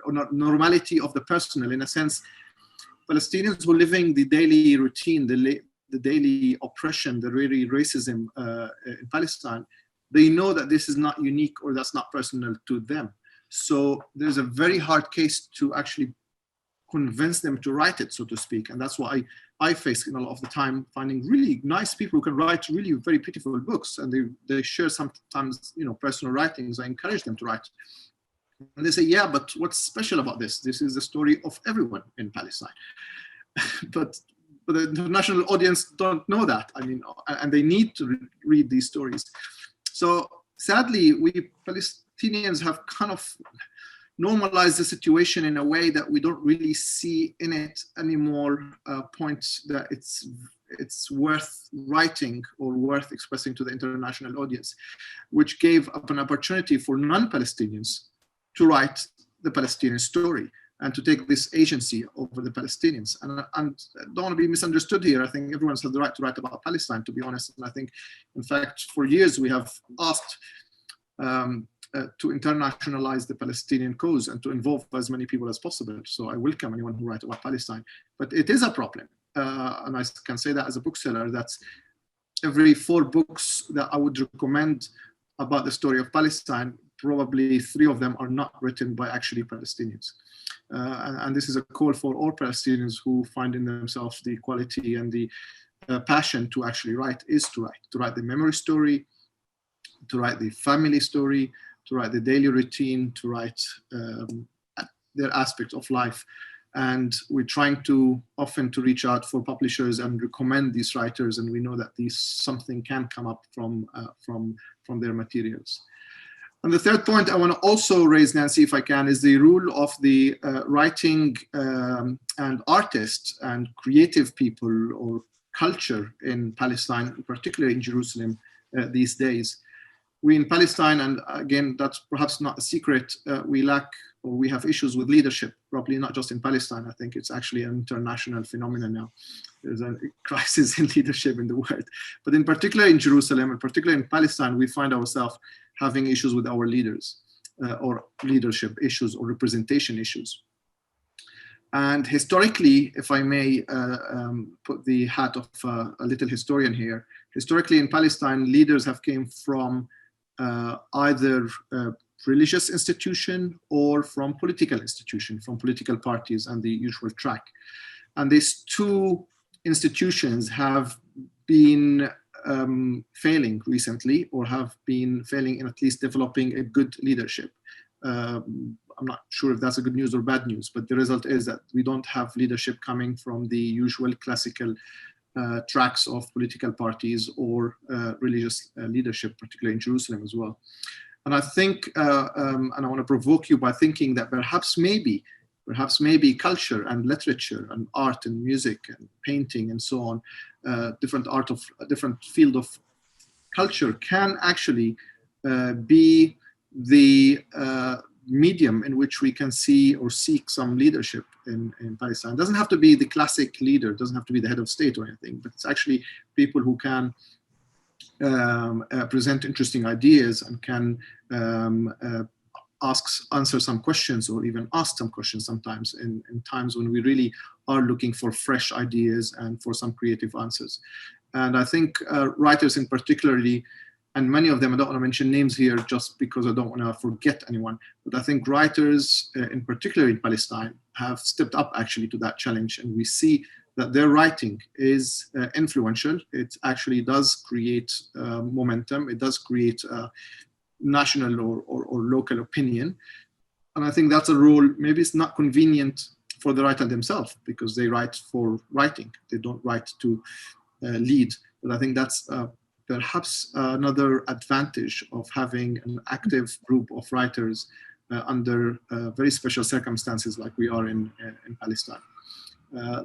or normality of the personal, in a sense. Palestinians who are living the daily routine, the daily oppression, the really racism in Palestine, they know that this is not unique or that's not personal to them. So there's a very hard case to actually convince them to write it, so to speak. And that's why I face a lot of the time finding really nice people who can write really very beautiful books, and they share sometimes, you know, personal writings. I encourage them to write. And they say, yeah, but what's special about this? This is the story of everyone in Palestine. but the international audience don't know that. I mean, and they need to read these stories. So sadly, we Palestinians have kind of normalized the situation in a way that we don't really see in it anymore points that it's worth writing or worth expressing to the international audience, which gave up an opportunity for non-Palestinians to write the Palestinian story and to take this agency over the Palestinians. And I don't want to be misunderstood here. I think everyone has the right to write about Palestine, to be honest. And I think, in fact, for years we have asked to internationalize the Palestinian cause and to involve as many people as possible. So I welcome anyone who writes about Palestine. But it is a problem. And I can say that as a bookseller, that's every 4 books that I would recommend about the story of Palestine, probably 3 of them are not written by actually Palestinians. And this is a call for all Palestinians who find in themselves the quality and the passion to actually write, is to write the memory story, to write the family story, to write the daily routine, to write their aspects of life. And we're trying to often to reach out for publishers and recommend these writers, and we know that something can come up from their materials. And the third point I want to also raise, Nancy, if I can, is the role of the writing and artists and creative people or culture in Palestine, particularly in Jerusalem these days. We in Palestine, and again, that's perhaps not a secret, we lack or we have issues with leadership, probably not just in Palestine. I think it's actually an international phenomenon now. There's a crisis in leadership in the world. But in particular in Jerusalem, and particularly in Palestine, we find ourselves having issues with our leaders or leadership issues or representation issues. And historically, if I may put the hat of a little historian here, historically in Palestine, leaders have came from either religious institution or from political institution, from political parties and the usual track. And these 2 institutions have been failing recently, or have been failing in at least developing a good leadership. I'm not sure if that's a good news or bad news, but the result is that we don't have leadership coming from the usual classical tracks of political parties or religious leadership, particularly in Jerusalem as well. And I think, and I want to provoke you by thinking that perhaps maybe culture and literature and art and music and painting and so on, different field of culture can actually be the medium in which we can see or seek some leadership in Palestine. It doesn't have to be the classic leader, it doesn't have to be the head of state or anything, but it's actually people who can present interesting ideas and can answer some questions, or even ask some questions sometimes in times when we really are looking for fresh ideas and for some creative answers. And I think writers in particularly, and many of them, I don't want to mention names here just because I don't want to forget anyone, but I think writers in particular in Palestine have stepped up actually to that challenge, and we see that their writing is influential. It actually does create momentum. It does create national or local opinion. And I think that's a role, maybe it's not convenient for the writer themselves because they write for writing. They don't write to lead. But I think that's perhaps another advantage of having an active group of writers under very special circumstances like we are in Palestine.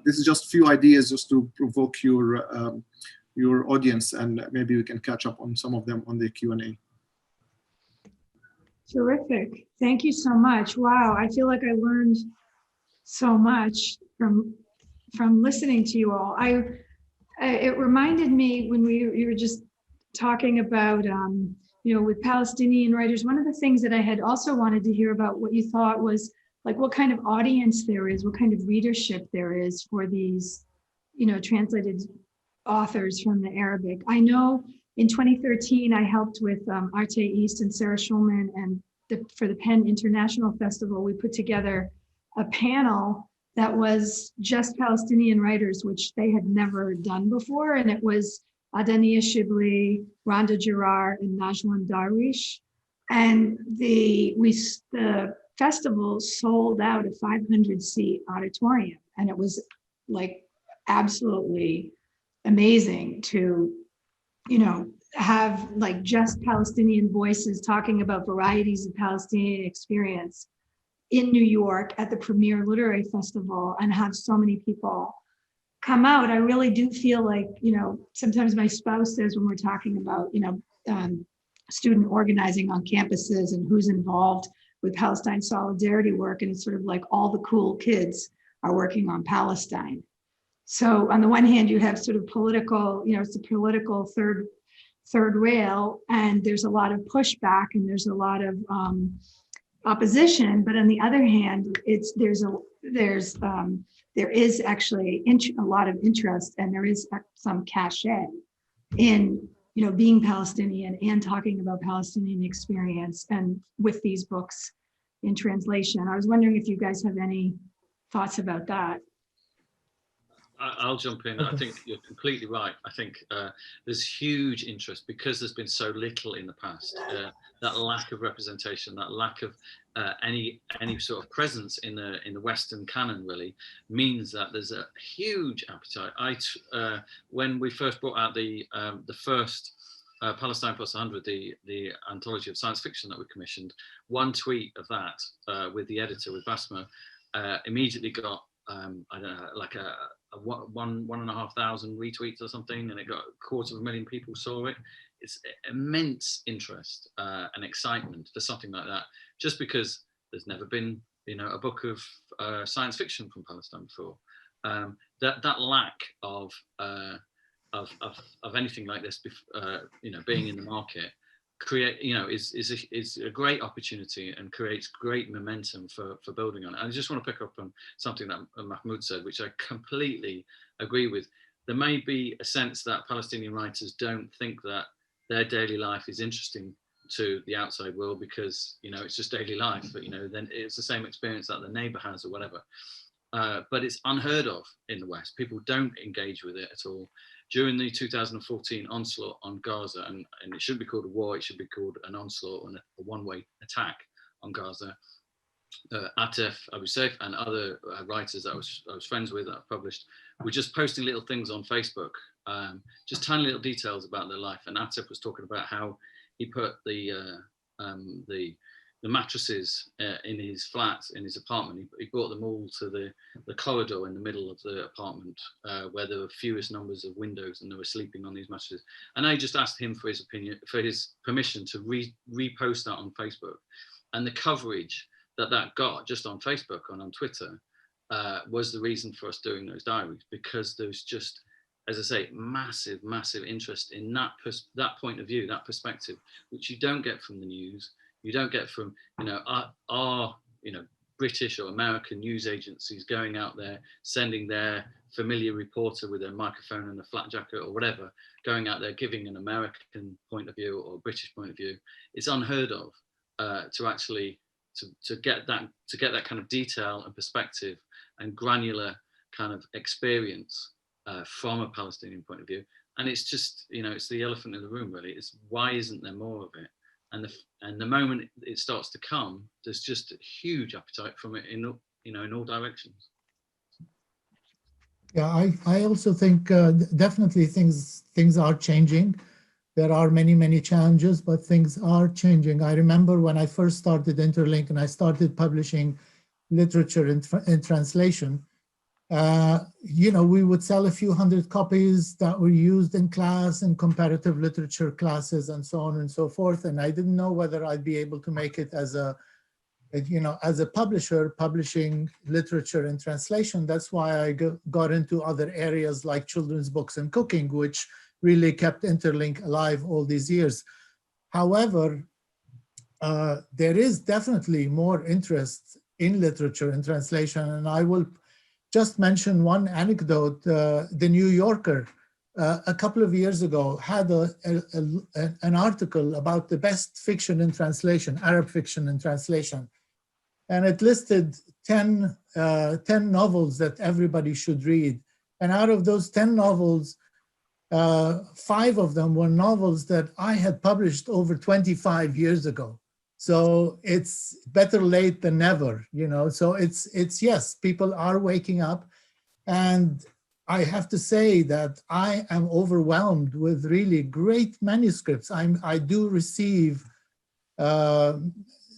This is just a few ideas just to provoke your audience, and maybe we can catch up on some of them on the Q&A. Terrific. Thank you so much. Wow, I feel like I learned so much from listening to you all. It reminded me when you were just talking about, with Palestinian writers, one of the things that I had also wanted to hear about what you thought was like what kind of audience there is, what kind of readership there is for these, translated authors from the Arabic. I know, In 2013, I helped with Arte East and Sarah Schulman, and for the Penn International Festival, we put together a panel that was just Palestinian writers, which they had never done before. And it was Adania Shibli, Rhonda Girard, and Najlan Darwish. And the festival sold out a 500-seat auditorium. And it was like absolutely amazing to, have like just Palestinian voices talking about varieties of Palestinian experience in New York at the premier literary festival and have so many people come out. I really do feel like, sometimes my spouse says when we're talking about, student organizing on campuses and who's involved with Palestine solidarity work, and it's sort of like all the cool kids are working on Palestine. So on the one hand, you have sort of political, it's a political third rail, and there's a lot of pushback and there's a lot of opposition. But on the other hand, there is actually a lot of interest, and there is some cachet in being Palestinian and talking about Palestinian experience, and with these books in translation. I was wondering if you guys have any thoughts about that. I'll jump in. I think you're completely right. I think there's huge interest because there's been so little in the past. That lack of representation, that lack of any sort of presence in the Western canon really means that there's a huge appetite. When we first brought out the first Palestine Plus 100, the anthology of science fiction that we commissioned, one tweet of that with the editor, with Basma, immediately got I don't know, like a 1,500 retweets or something, and it got 250,000 people saw it. It's immense interest and excitement for something like that, just because there's never been, a book of science fiction from Palestine before. That lack of anything like this, being in the market, is a great opportunity and creates great momentum for building on it. I just want to pick up on something that Mahmoud said, which I completely agree with. There may be a sense that Palestinian writers don't think that their daily life is interesting to the outside world because, it's just daily life, but, then it's the same experience that the neighbor has or whatever. But it's unheard of in the West. People don't engage with it at all. During the 2014 onslaught on Gaza, and it shouldn't be called a war, it should be called an onslaught and a one-way attack on Gaza, Atef Abu Saif and other writers that I was friends with that I published were just posting little things on Facebook, just tiny little details about their life. And Atef was talking about how he put the mattresses in his flat, in his apartment. He brought them all to the corridor in the middle of the apartment where there were fewest numbers of windows, and they were sleeping on these mattresses. And I just asked him for his opinion, for his permission to repost that on Facebook. And the coverage that got just on Facebook and on Twitter was the reason for us doing those diaries, because there's just, as I say, massive, massive interest in that point of view, that perspective, which you don't get from the news. You don't get from, our British or American news agencies going out there, sending their familiar reporter with a microphone and a flat jacket or whatever, going out there giving an American point of view or a British point of view. It's unheard of to actually to get that kind of detail and perspective and granular kind of experience from a Palestinian point of view. And it's just, it's the elephant in the room really. It's why isn't there more of it? And the moment it starts to come, there's just a huge appetite from it in all directions. Yeah, I also think definitely things are changing. There are many challenges, but things are changing. I remember when I first started Interlink and I started publishing literature in translation, we would sell a few hundred copies that were used in class and comparative literature classes and so on and so forth. And I didn't know whether I'd be able to make it as a publisher publishing literature in translation. That's why I got into other areas like children's books and cooking, which really kept Interlink alive all these years. However, there is definitely more interest in literature in translation. And I will just mention one anecdote. The New Yorker a couple of years ago had an article about the best fiction in translation, Arab fiction in translation. And it listed 10 novels that everybody should read. And out of those 10 novels, 5 of them were novels that I had published over 25 years ago. So it's better late than never, you know. So it's yes, people are waking up. And I have to say that I am overwhelmed with really great manuscripts. I do receive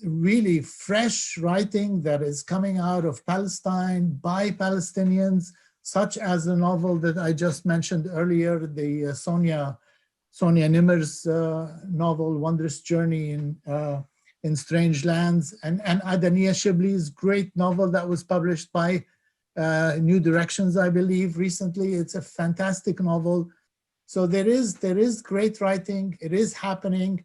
really fresh writing that is coming out of Palestine by Palestinians, such as the novel that I just mentioned earlier, the Sonia Nimmer's novel, Wondrous Journey in Strange Lands, and Adania Shibli's great novel that was published by New Directions, I believe, recently. It's a fantastic novel. So there is great writing. It is happening.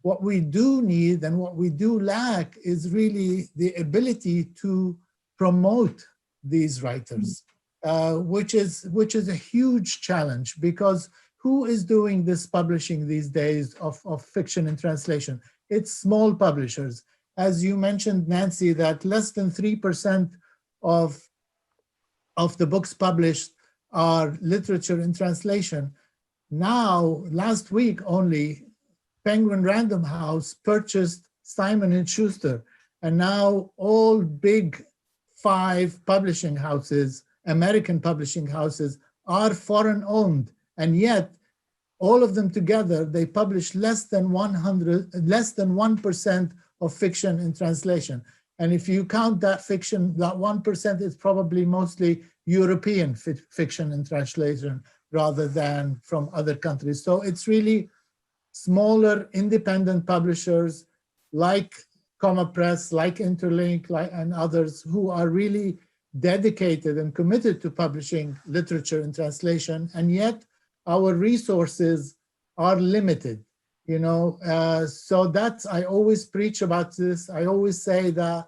What we do need and what we do lack is really the ability to promote these writers, which is a huge challenge, because who is doing this publishing these days of fiction in translation? It's small publishers. As you mentioned, Nancy, that less than 3% of the books published are literature in translation. Now, last week only, Penguin Random House purchased Simon & Schuster, and now all big 5 publishing houses, American publishing houses, are foreign owned, and yet all of them together, they publish less than 1% of fiction in translation. And if you count that fiction, that 1% is probably mostly European fiction in translation rather than from other countries. So it's really smaller independent publishers like Comma Press, like Interlink, and others who are really dedicated and committed to publishing literature in translation, and yet our resources are limited, you know. So that's, I always preach about this. I always say that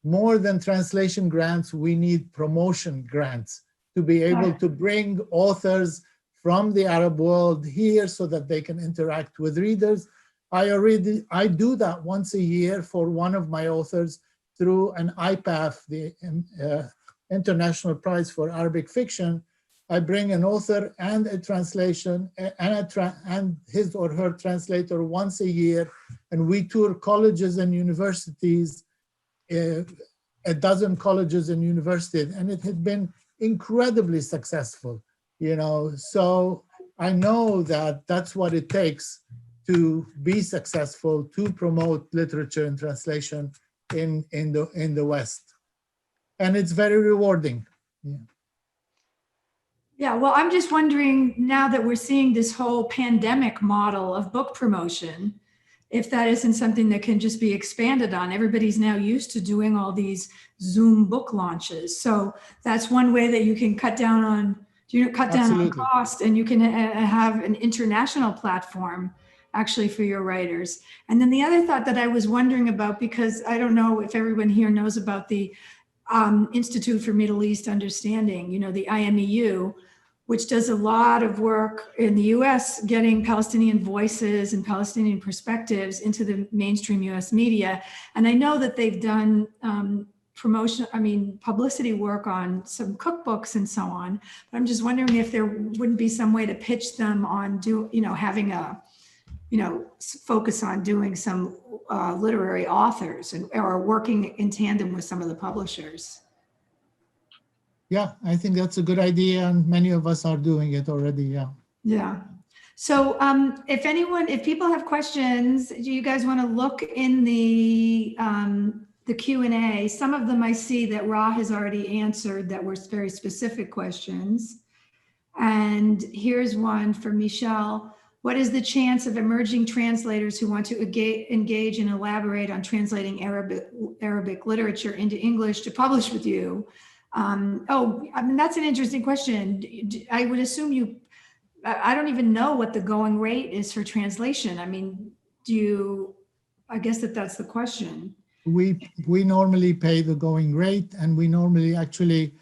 more than translation grants, we need promotion grants to be able to bring authors from the Arab world here so that they can interact with readers. I do that once a year for one of my authors through an IPAF, the International Prize for Arabic Fiction. I bring an author and a translation and his or her translator once a year, and we tour colleges and universities, a dozen colleges and universities, and it has been incredibly successful, you know. So I know that that's what it takes to be successful, to promote literature and translation in the West, and it's very rewarding. Yeah. Yeah, well, I'm just wondering, now that we're seeing this whole pandemic model of book promotion, if that isn't something that can just be expanded on. Everybody's now used to doing all these Zoom book launches. So that's one way that you can cut down on, on cost, and you can have an international platform actually for your writers. And then the other thought that I was wondering about, because I don't know if everyone here knows about the Institute for Middle East Understanding, you know, the IMEU, which does a lot of work in the US getting Palestinian voices and Palestinian perspectives into the mainstream US media. And I know that they've done publicity work on some cookbooks and so on. But I'm just wondering if there wouldn't be some way to pitch them on having a, focus on doing some literary authors or working in tandem with some of the publishers. Yeah, I think that's a good idea, and many of us are doing it already. Yeah. Yeah. So if people have questions, do you guys want to look in the Q&A? Some of them I see that Ra has already answered that were very specific questions. And here's one for Michel. What is the chance of emerging translators who want to engage and elaborate on translating Arabic literature into English to publish with you? That's an interesting question. I would assume I don't even know what the going rate is for translation. I mean, I guess that's the question. We normally pay the going rate, and we normally actually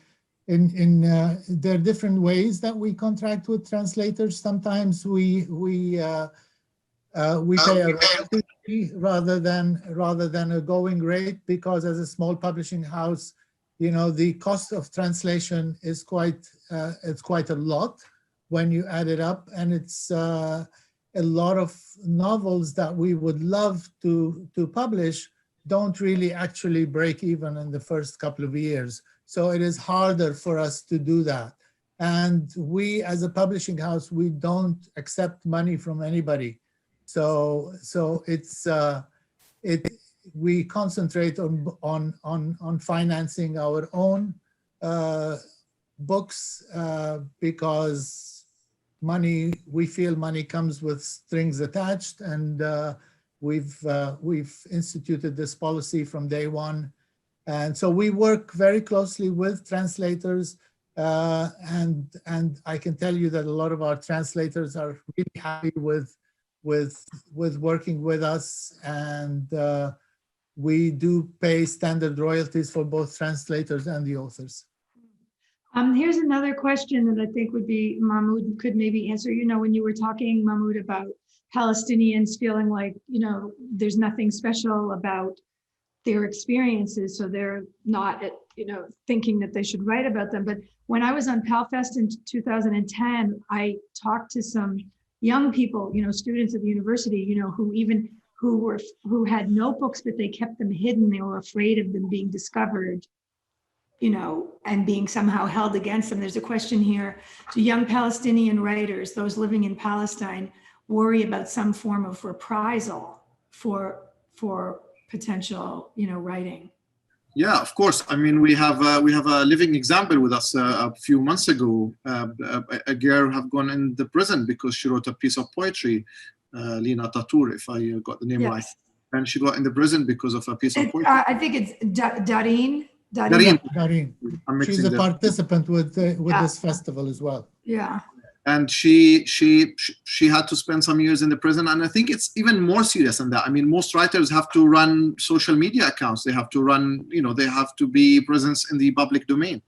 there are different ways that we contract with translators. Sometimes we pay a royalty fee rather than a going rate, because as a small publishing house, the cost of translation is quite a lot when you add it up, and it's a lot of novels that we would love to publish don't really actually break even in the first couple of years. So it is harder for us to do that. And we, as a publishing house, we don't accept money from anybody. So we concentrate on financing our own books because we feel money comes with strings attached, and we've instituted this policy from day one. And so we work very closely with translators, and I can tell you that a lot of our translators are really happy with working with us, and we do pay standard royalties for both translators and the authors. Here's another question that I think would be Mahmoud could maybe answer. When you were talking, Mahmoud, about Palestinians feeling like, there's nothing special about their experiences, so they're not, thinking that they should write about them. But when I was on PalFest in 2010, I talked to some young people, students at the university, who had notebooks, but they kept them hidden. They were afraid of them being discovered, and being somehow held against them. There's a question here: do young Palestinian writers, those living in Palestine, worry about some form of reprisal for potential, writing? Yeah, of course. I mean, we have a living example with us. A few months ago, a girl have gone in the prison because she wrote a piece of poetry, Lina Tatur, if I got the name right. And she got in the prison because of a piece of poetry. I think it's Dareen. Dareen. She's a participant with this festival as well. Yeah. And she had to spend some years in the prison. And I think it's even more serious than that. I mean, most writers have to run social media accounts. They have to run, they have to be present in the public domain.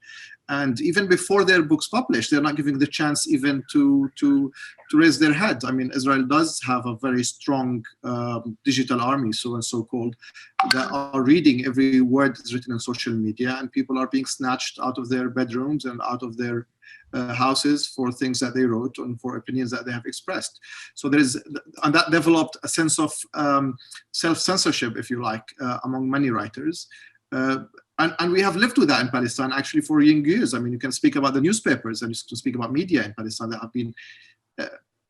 And even before their books published, they're not giving the chance even to raise their head. I mean, Israel does have a very strong digital army, so-called, that are reading every word that's written on social media, and people are being snatched out of their bedrooms and out of their houses for things that they wrote and for opinions that they have expressed. So and that developed a sense of self-censorship, if you like, among many writers. And we have lived with that in Palestine actually for years. I mean, you can speak about the newspapers and you can speak about media in Palestine that have been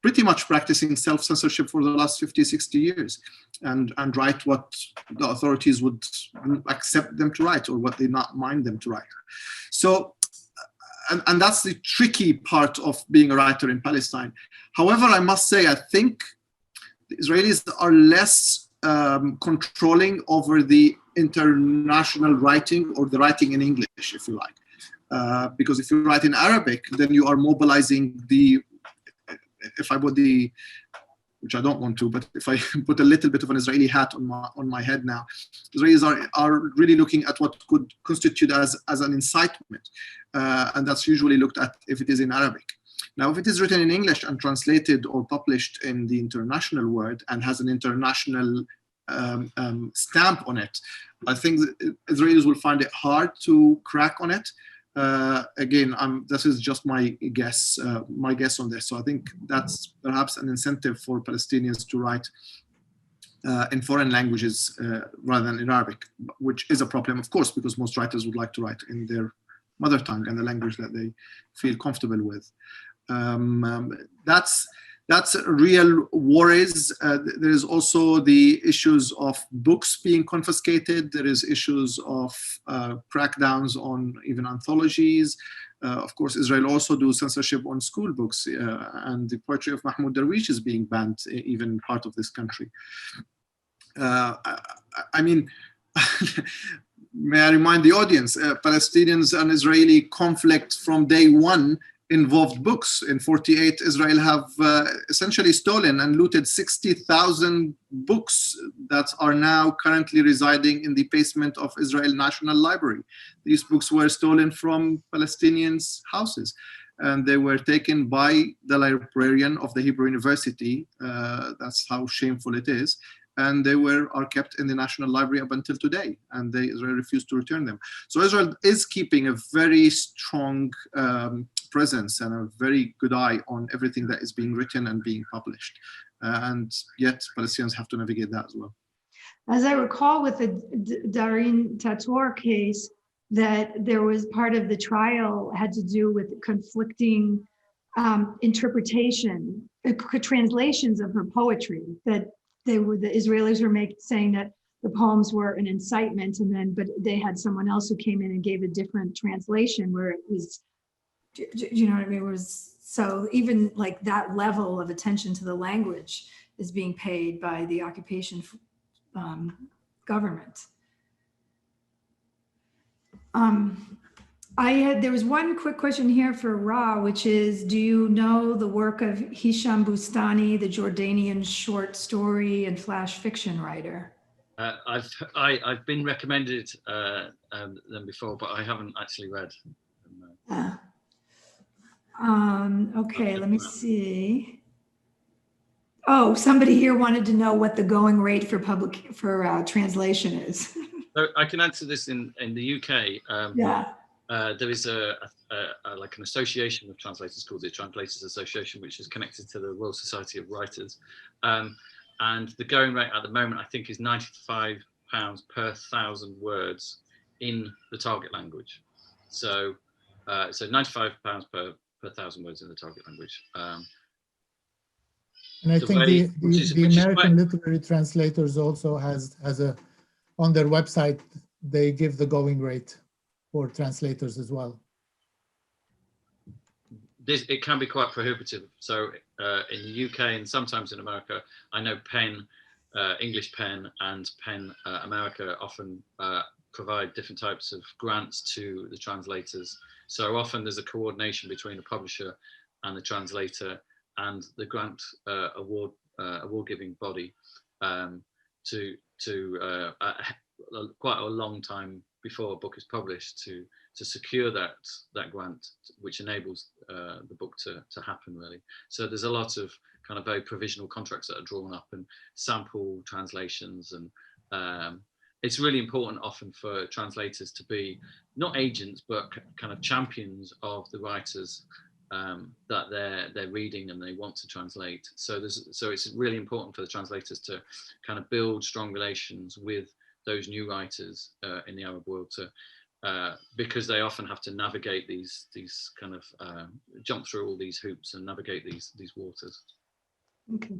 pretty much practicing self-censorship for the last 50, 60 years and write what the authorities would accept them to write or what they not mind them to write. So, and that's the tricky part of being a writer in Palestine. However, I must say, I think the Israelis are less controlling over the international writing or the writing in English, if you like. Because if you write in Arabic, then you are mobilizing if I put which I don't want to, but if I put a little bit of an Israeli hat on my head now, Israelis are really looking at what could constitute as an incitement. And that's usually looked at if it is in Arabic. Now, if it is written in English and translated or published in the international world and has an international stamp on it, I think Israelis will find it hard to crack on it. Again, this is just my guess on this. So I think that's perhaps an incentive for Palestinians to write in foreign languages rather than in Arabic, which is a problem, of course, because most writers would like to write in their mother tongue and the language that they feel comfortable with. That's real worries. There is also the issues of books being confiscated. There is issues of crackdowns on even anthologies. Of course, Israel also do censorship on school books, and the poetry of Mahmoud Darwish is being banned, even part of this country. I mean, may I remind the audience, Palestinians and Israeli conflict from day one involved books. In 48, Israel have essentially stolen and looted 60,000 books that are now currently residing in the basement of Israel National Library. These books were stolen from Palestinians' houses, and they were taken by the librarian of the Hebrew University. That's how shameful it is. And they are kept in the National Library up until today, and Israel refused to return them. So Israel is keeping a very strong presence and a very good eye on everything that is being written and being published. And yet Palestinians have to navigate that as well. As I recall with the Darin Tator case, that there was part of the trial had to do with conflicting interpretation, translations of her poetry, that the Israelis were saying that the poems were an incitement, but they had someone else who came in and gave a different translation where it was, you know what I mean? It was, so even like that level of attention to the language is being paid by the occupation government. There was one quick question here for Ra, which is, do you know the work of Hisham Bustani, the Jordanian short story and flash fiction writer? I've been recommended them before, but I haven't actually read them. Okay, let me see. Oh, somebody here wanted to know what the going rate for translation is. So I can answer this in the UK. Yeah. There is like an association of translators called the Translators Association, which is connected to the Royal Society of Writers. And the going rate at the moment, I think, is £95 per 1,000 words in the target language. So £95 per 1,000 words in the target language. And I think the American Literary Translators also has on their website, they give the going rate for translators as well. It can be quite prohibitive. So in the UK and sometimes in America, I know PEN, English PEN and PEN America often provide different types of grants to the translators. So often there's a coordination between the publisher and the translator and the grant award giving body to quite a long time before a book is published to secure that grant, which enables the book to happen, really. So there's a lot of kind of very provisional contracts that are drawn up and sample translations, and it's really important often for translators to be not agents but kind of champions of the writers that they're reading and they want to translate. So it's really important for the translators to kind of build strong relations with those new writers in the Arab world, because they often have to navigate these kind of jump through all these hoops and navigate these waters. Okay.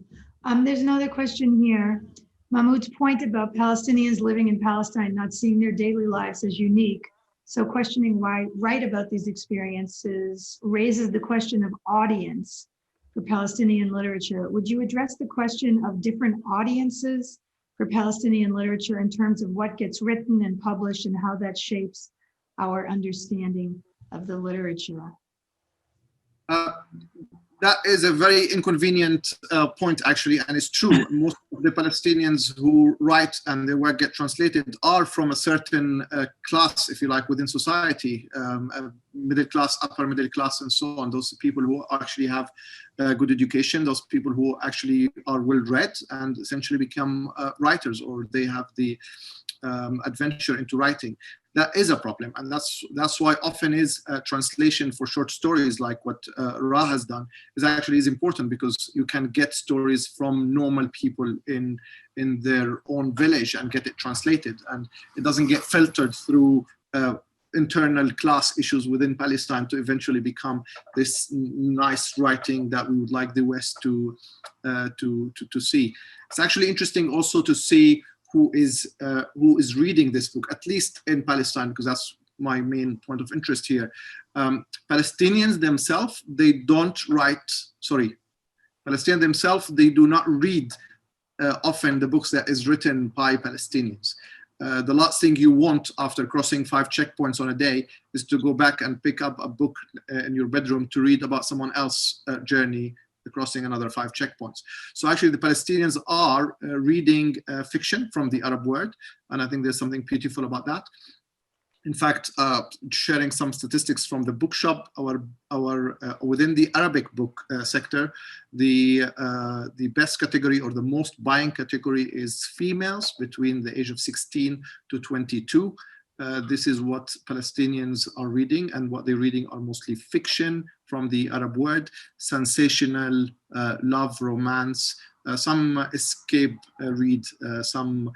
There's another question here. Mahmoud's point about Palestinians living in Palestine not seeing their daily lives as unique. So questioning why write about these experiences raises the question of audience for Palestinian literature. Would you address the question of different audiences for Palestinian literature in terms of what gets written and published and how that shapes our understanding of the literature? That is a very inconvenient point, actually, and it's true. Most of the Palestinians who write and their work get translated are from a certain class, if you like, within society, middle class, upper middle class, and so on. Those people who actually have good education, those people who actually are well-read and essentially become writers, or they have the adventure into writing. That is a problem, and that's why often is translation for short stories like what Ra has done is important, because you can get stories from normal people in their own village and get it translated, and it doesn't get filtered through internal class issues within Palestine to eventually become this nice writing that we would like the West to see. It's actually interesting also to see who is reading this book, at least in Palestine, because that's my main point of interest here. Palestinians themselves, they do not read often the books that is written by Palestinians. the last thing you want after crossing 5 checkpoints on a day is to go back and pick up a book in your bedroom to read about someone else's journey crossing another 5 checkpoints. So actually the Palestinians are reading fiction from the Arab world, and I think there's something beautiful about that. In fact, sharing some statistics from the bookshop, within the Arabic book sector, the best category or the most buying category is females between the age of 16 to 22. This is what Palestinians are reading, and what they're reading are mostly fiction from the Arab world, sensational, love, romance, some escape read, some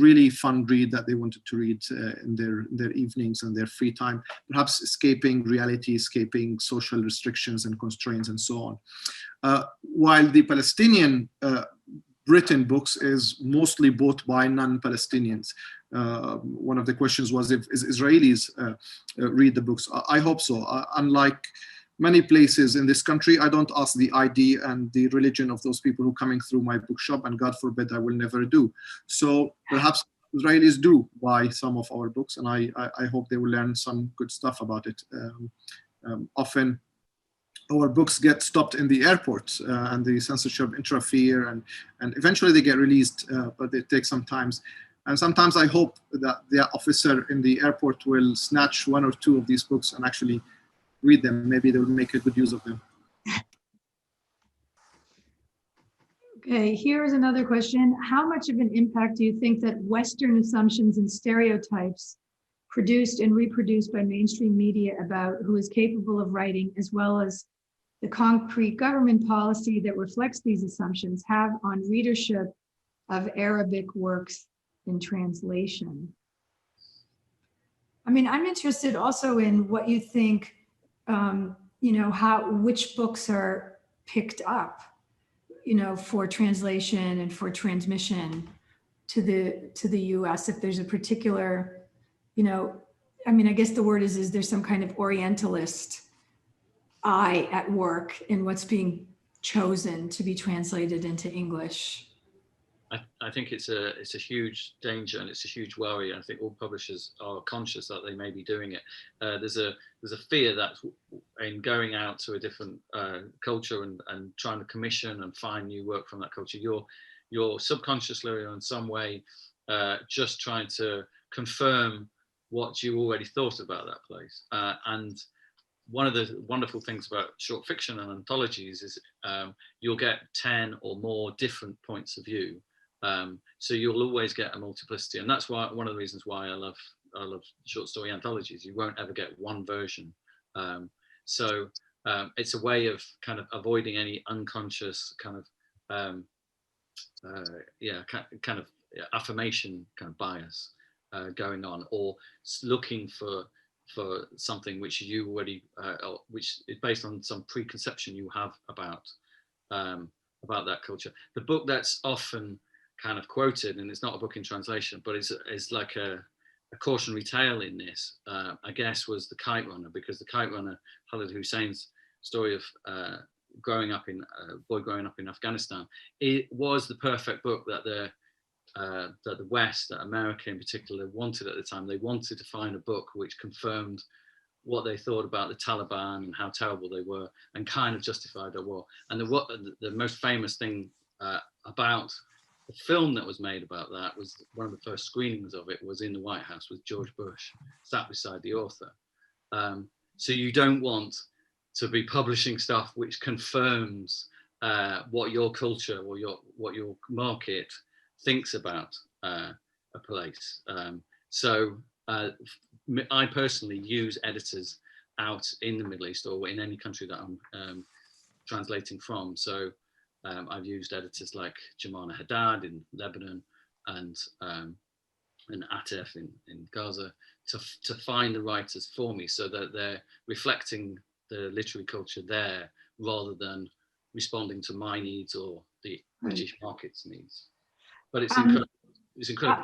really fun read that they wanted to read in their evenings and their free time, perhaps escaping reality, escaping social restrictions and constraints and so on. While the Palestinian written books is mostly bought by non-Palestinians. One of the questions was if Israelis read the books. I hope so. Unlike many places in this country, I don't ask the ID and the religion of those people who are coming through my bookshop, and God forbid I will never do. So perhaps Israelis do buy some of our books, and I hope they will learn some good stuff about it. Often our books get stopped in the airport and the censorship interfere, and eventually they get released, but it takes some time. And sometimes I hope that the officer in the airport will snatch 1 or 2 of these books and actually read them. Maybe they will make a good use of them. Okay, here's another question. How much of an impact do you think that Western assumptions and stereotypes produced and reproduced by mainstream media about who is capable of writing, as well as the concrete government policy that reflects these assumptions, have on readership of Arabic works in translation? I mean, I'm interested also in what you think, which books are picked up, for translation and for transmission to the US. If there's a particular, I guess the word is there some kind of Orientalist eye at work in what's being chosen to be translated into English? I think it's a huge danger, and it's a huge worry. I think all publishers are conscious that they may be doing it. There's a fear that in going out to a different culture and trying to commission and find new work from that culture, you're subconsciously or in some way just trying to confirm what you already thought about that place. And one of the wonderful things about short fiction and anthologies is you'll get 10 or more different points of view. So you'll always get a multiplicity, and that's why one of the reasons why I love short story anthologies. You won't ever get one version. So it's a way of kind of avoiding any unconscious kind of affirmation kind of bias going on, or looking for something which you already which is based on some preconception you have about that culture. The book that's often kind of quoted, and it's not a book in translation, but it's like a cautionary tale in this, I guess, was The Kite Runner, because The Kite Runner, Khalid Hussein's story of growing up in Afghanistan, it was the perfect book that the West, that America in particular, wanted at the time. They wanted to find a book which confirmed what they thought about the Taliban and how terrible they were, and kind of justified their war. And the most famous thing about the film that was made about that was one of the first screenings of it was in the White House with George Bush sat beside the author. So you don't want to be publishing stuff which confirms what your culture or what your market thinks about a place. So I personally use editors out in the Middle East or in any country that I'm translating from. So I've used editors like Jemana Haddad in Lebanon and Atef in Gaza to find the writers for me, so that they're reflecting the literary culture there rather than responding to my needs or the British market's needs. But it's incredibly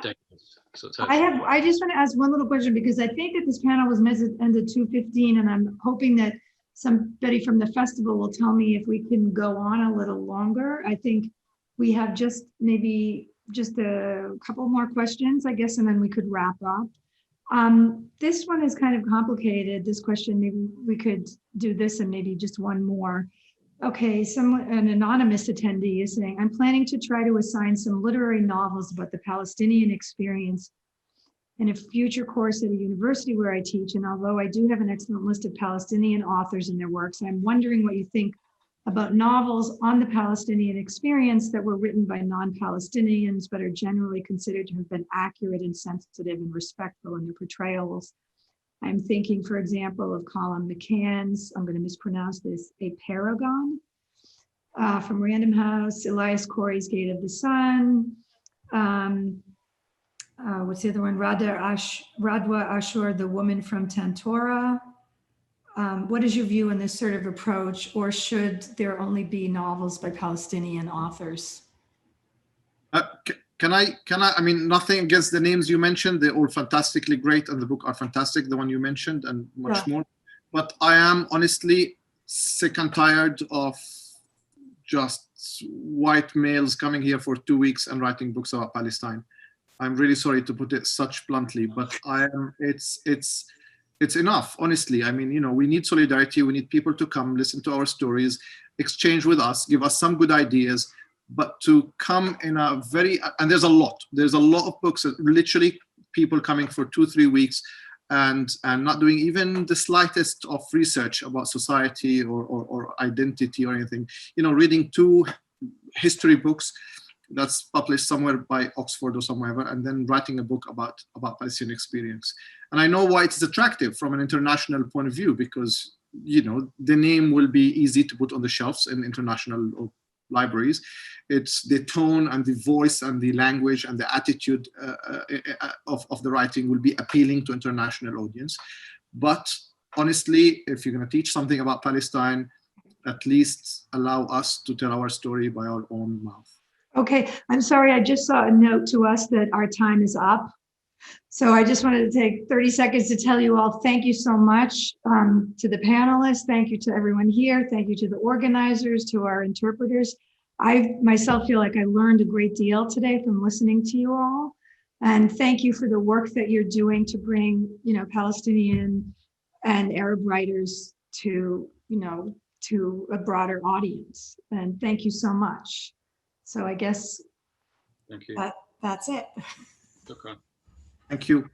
dangerous. So I just want to ask one little question, because I think that this panel was meant to end at 2:15, and I'm hoping that somebody from the festival will tell me if we can go on a little longer. I think we have just maybe just a couple more questions, I guess, and then we could wrap up. This one is kind of complicated. This question, maybe we could do this and maybe just one more. Okay, an anonymous attendee is saying, I'm planning to try to assign some literary novels about the Palestinian experience in a future course at a university where I teach. And although I do have an excellent list of Palestinian authors and their works, I'm wondering what you think about novels on the Palestinian experience that were written by non-Palestinians, but are generally considered to have been accurate and sensitive and respectful in their portrayals. I'm thinking, for example, of Colin McCann's, I'm going to mispronounce this, A Paragon from Random House, Elias Corey's Gate of the Sun, what's the other one? Radwa Ashur, The Woman from Tantora. What is your view on this sort of approach, or should there only be novels by Palestinian authors? Can I mean, nothing against the names you mentioned. They're all fantastically great and the book are fantastic, the one you mentioned and much more. But I am honestly sick and tired of just white males coming here for 2 weeks and writing books about Palestine. I'm really sorry to put it such bluntly, but it's enough, honestly. I mean, you know, we need solidarity. We need people to come, listen to our stories, exchange with us, give us some good ideas, but to come in a very, and there's a lot of books, literally people coming for 2-3 weeks and not doing even the slightest of research about society or identity or anything, you know, reading 2 history books that's published somewhere by Oxford or somewhere, and then writing a book about Palestinian experience. And I know why it's attractive from an international point of view, because, you know, the name will be easy to put on the shelves in international libraries. It's the tone and the voice and the language and the attitude of the writing will be appealing to international audience. But honestly, if you're going to teach something about Palestine, at least allow us to tell our story by our own mouth. Okay, I'm sorry, I just saw a note to us that our time is up. So I just wanted to take 30 seconds to tell you all, thank you so much to the panelists. Thank you to everyone here. Thank you to the organizers, to our interpreters. I myself feel like I learned a great deal today from listening to you all. And thank you for the work that you're doing to bring, you know, Palestinian and Arab writers to, you know, to a broader audience. And thank you so much. So I guess Thank you. that's it. Okay. Thank you.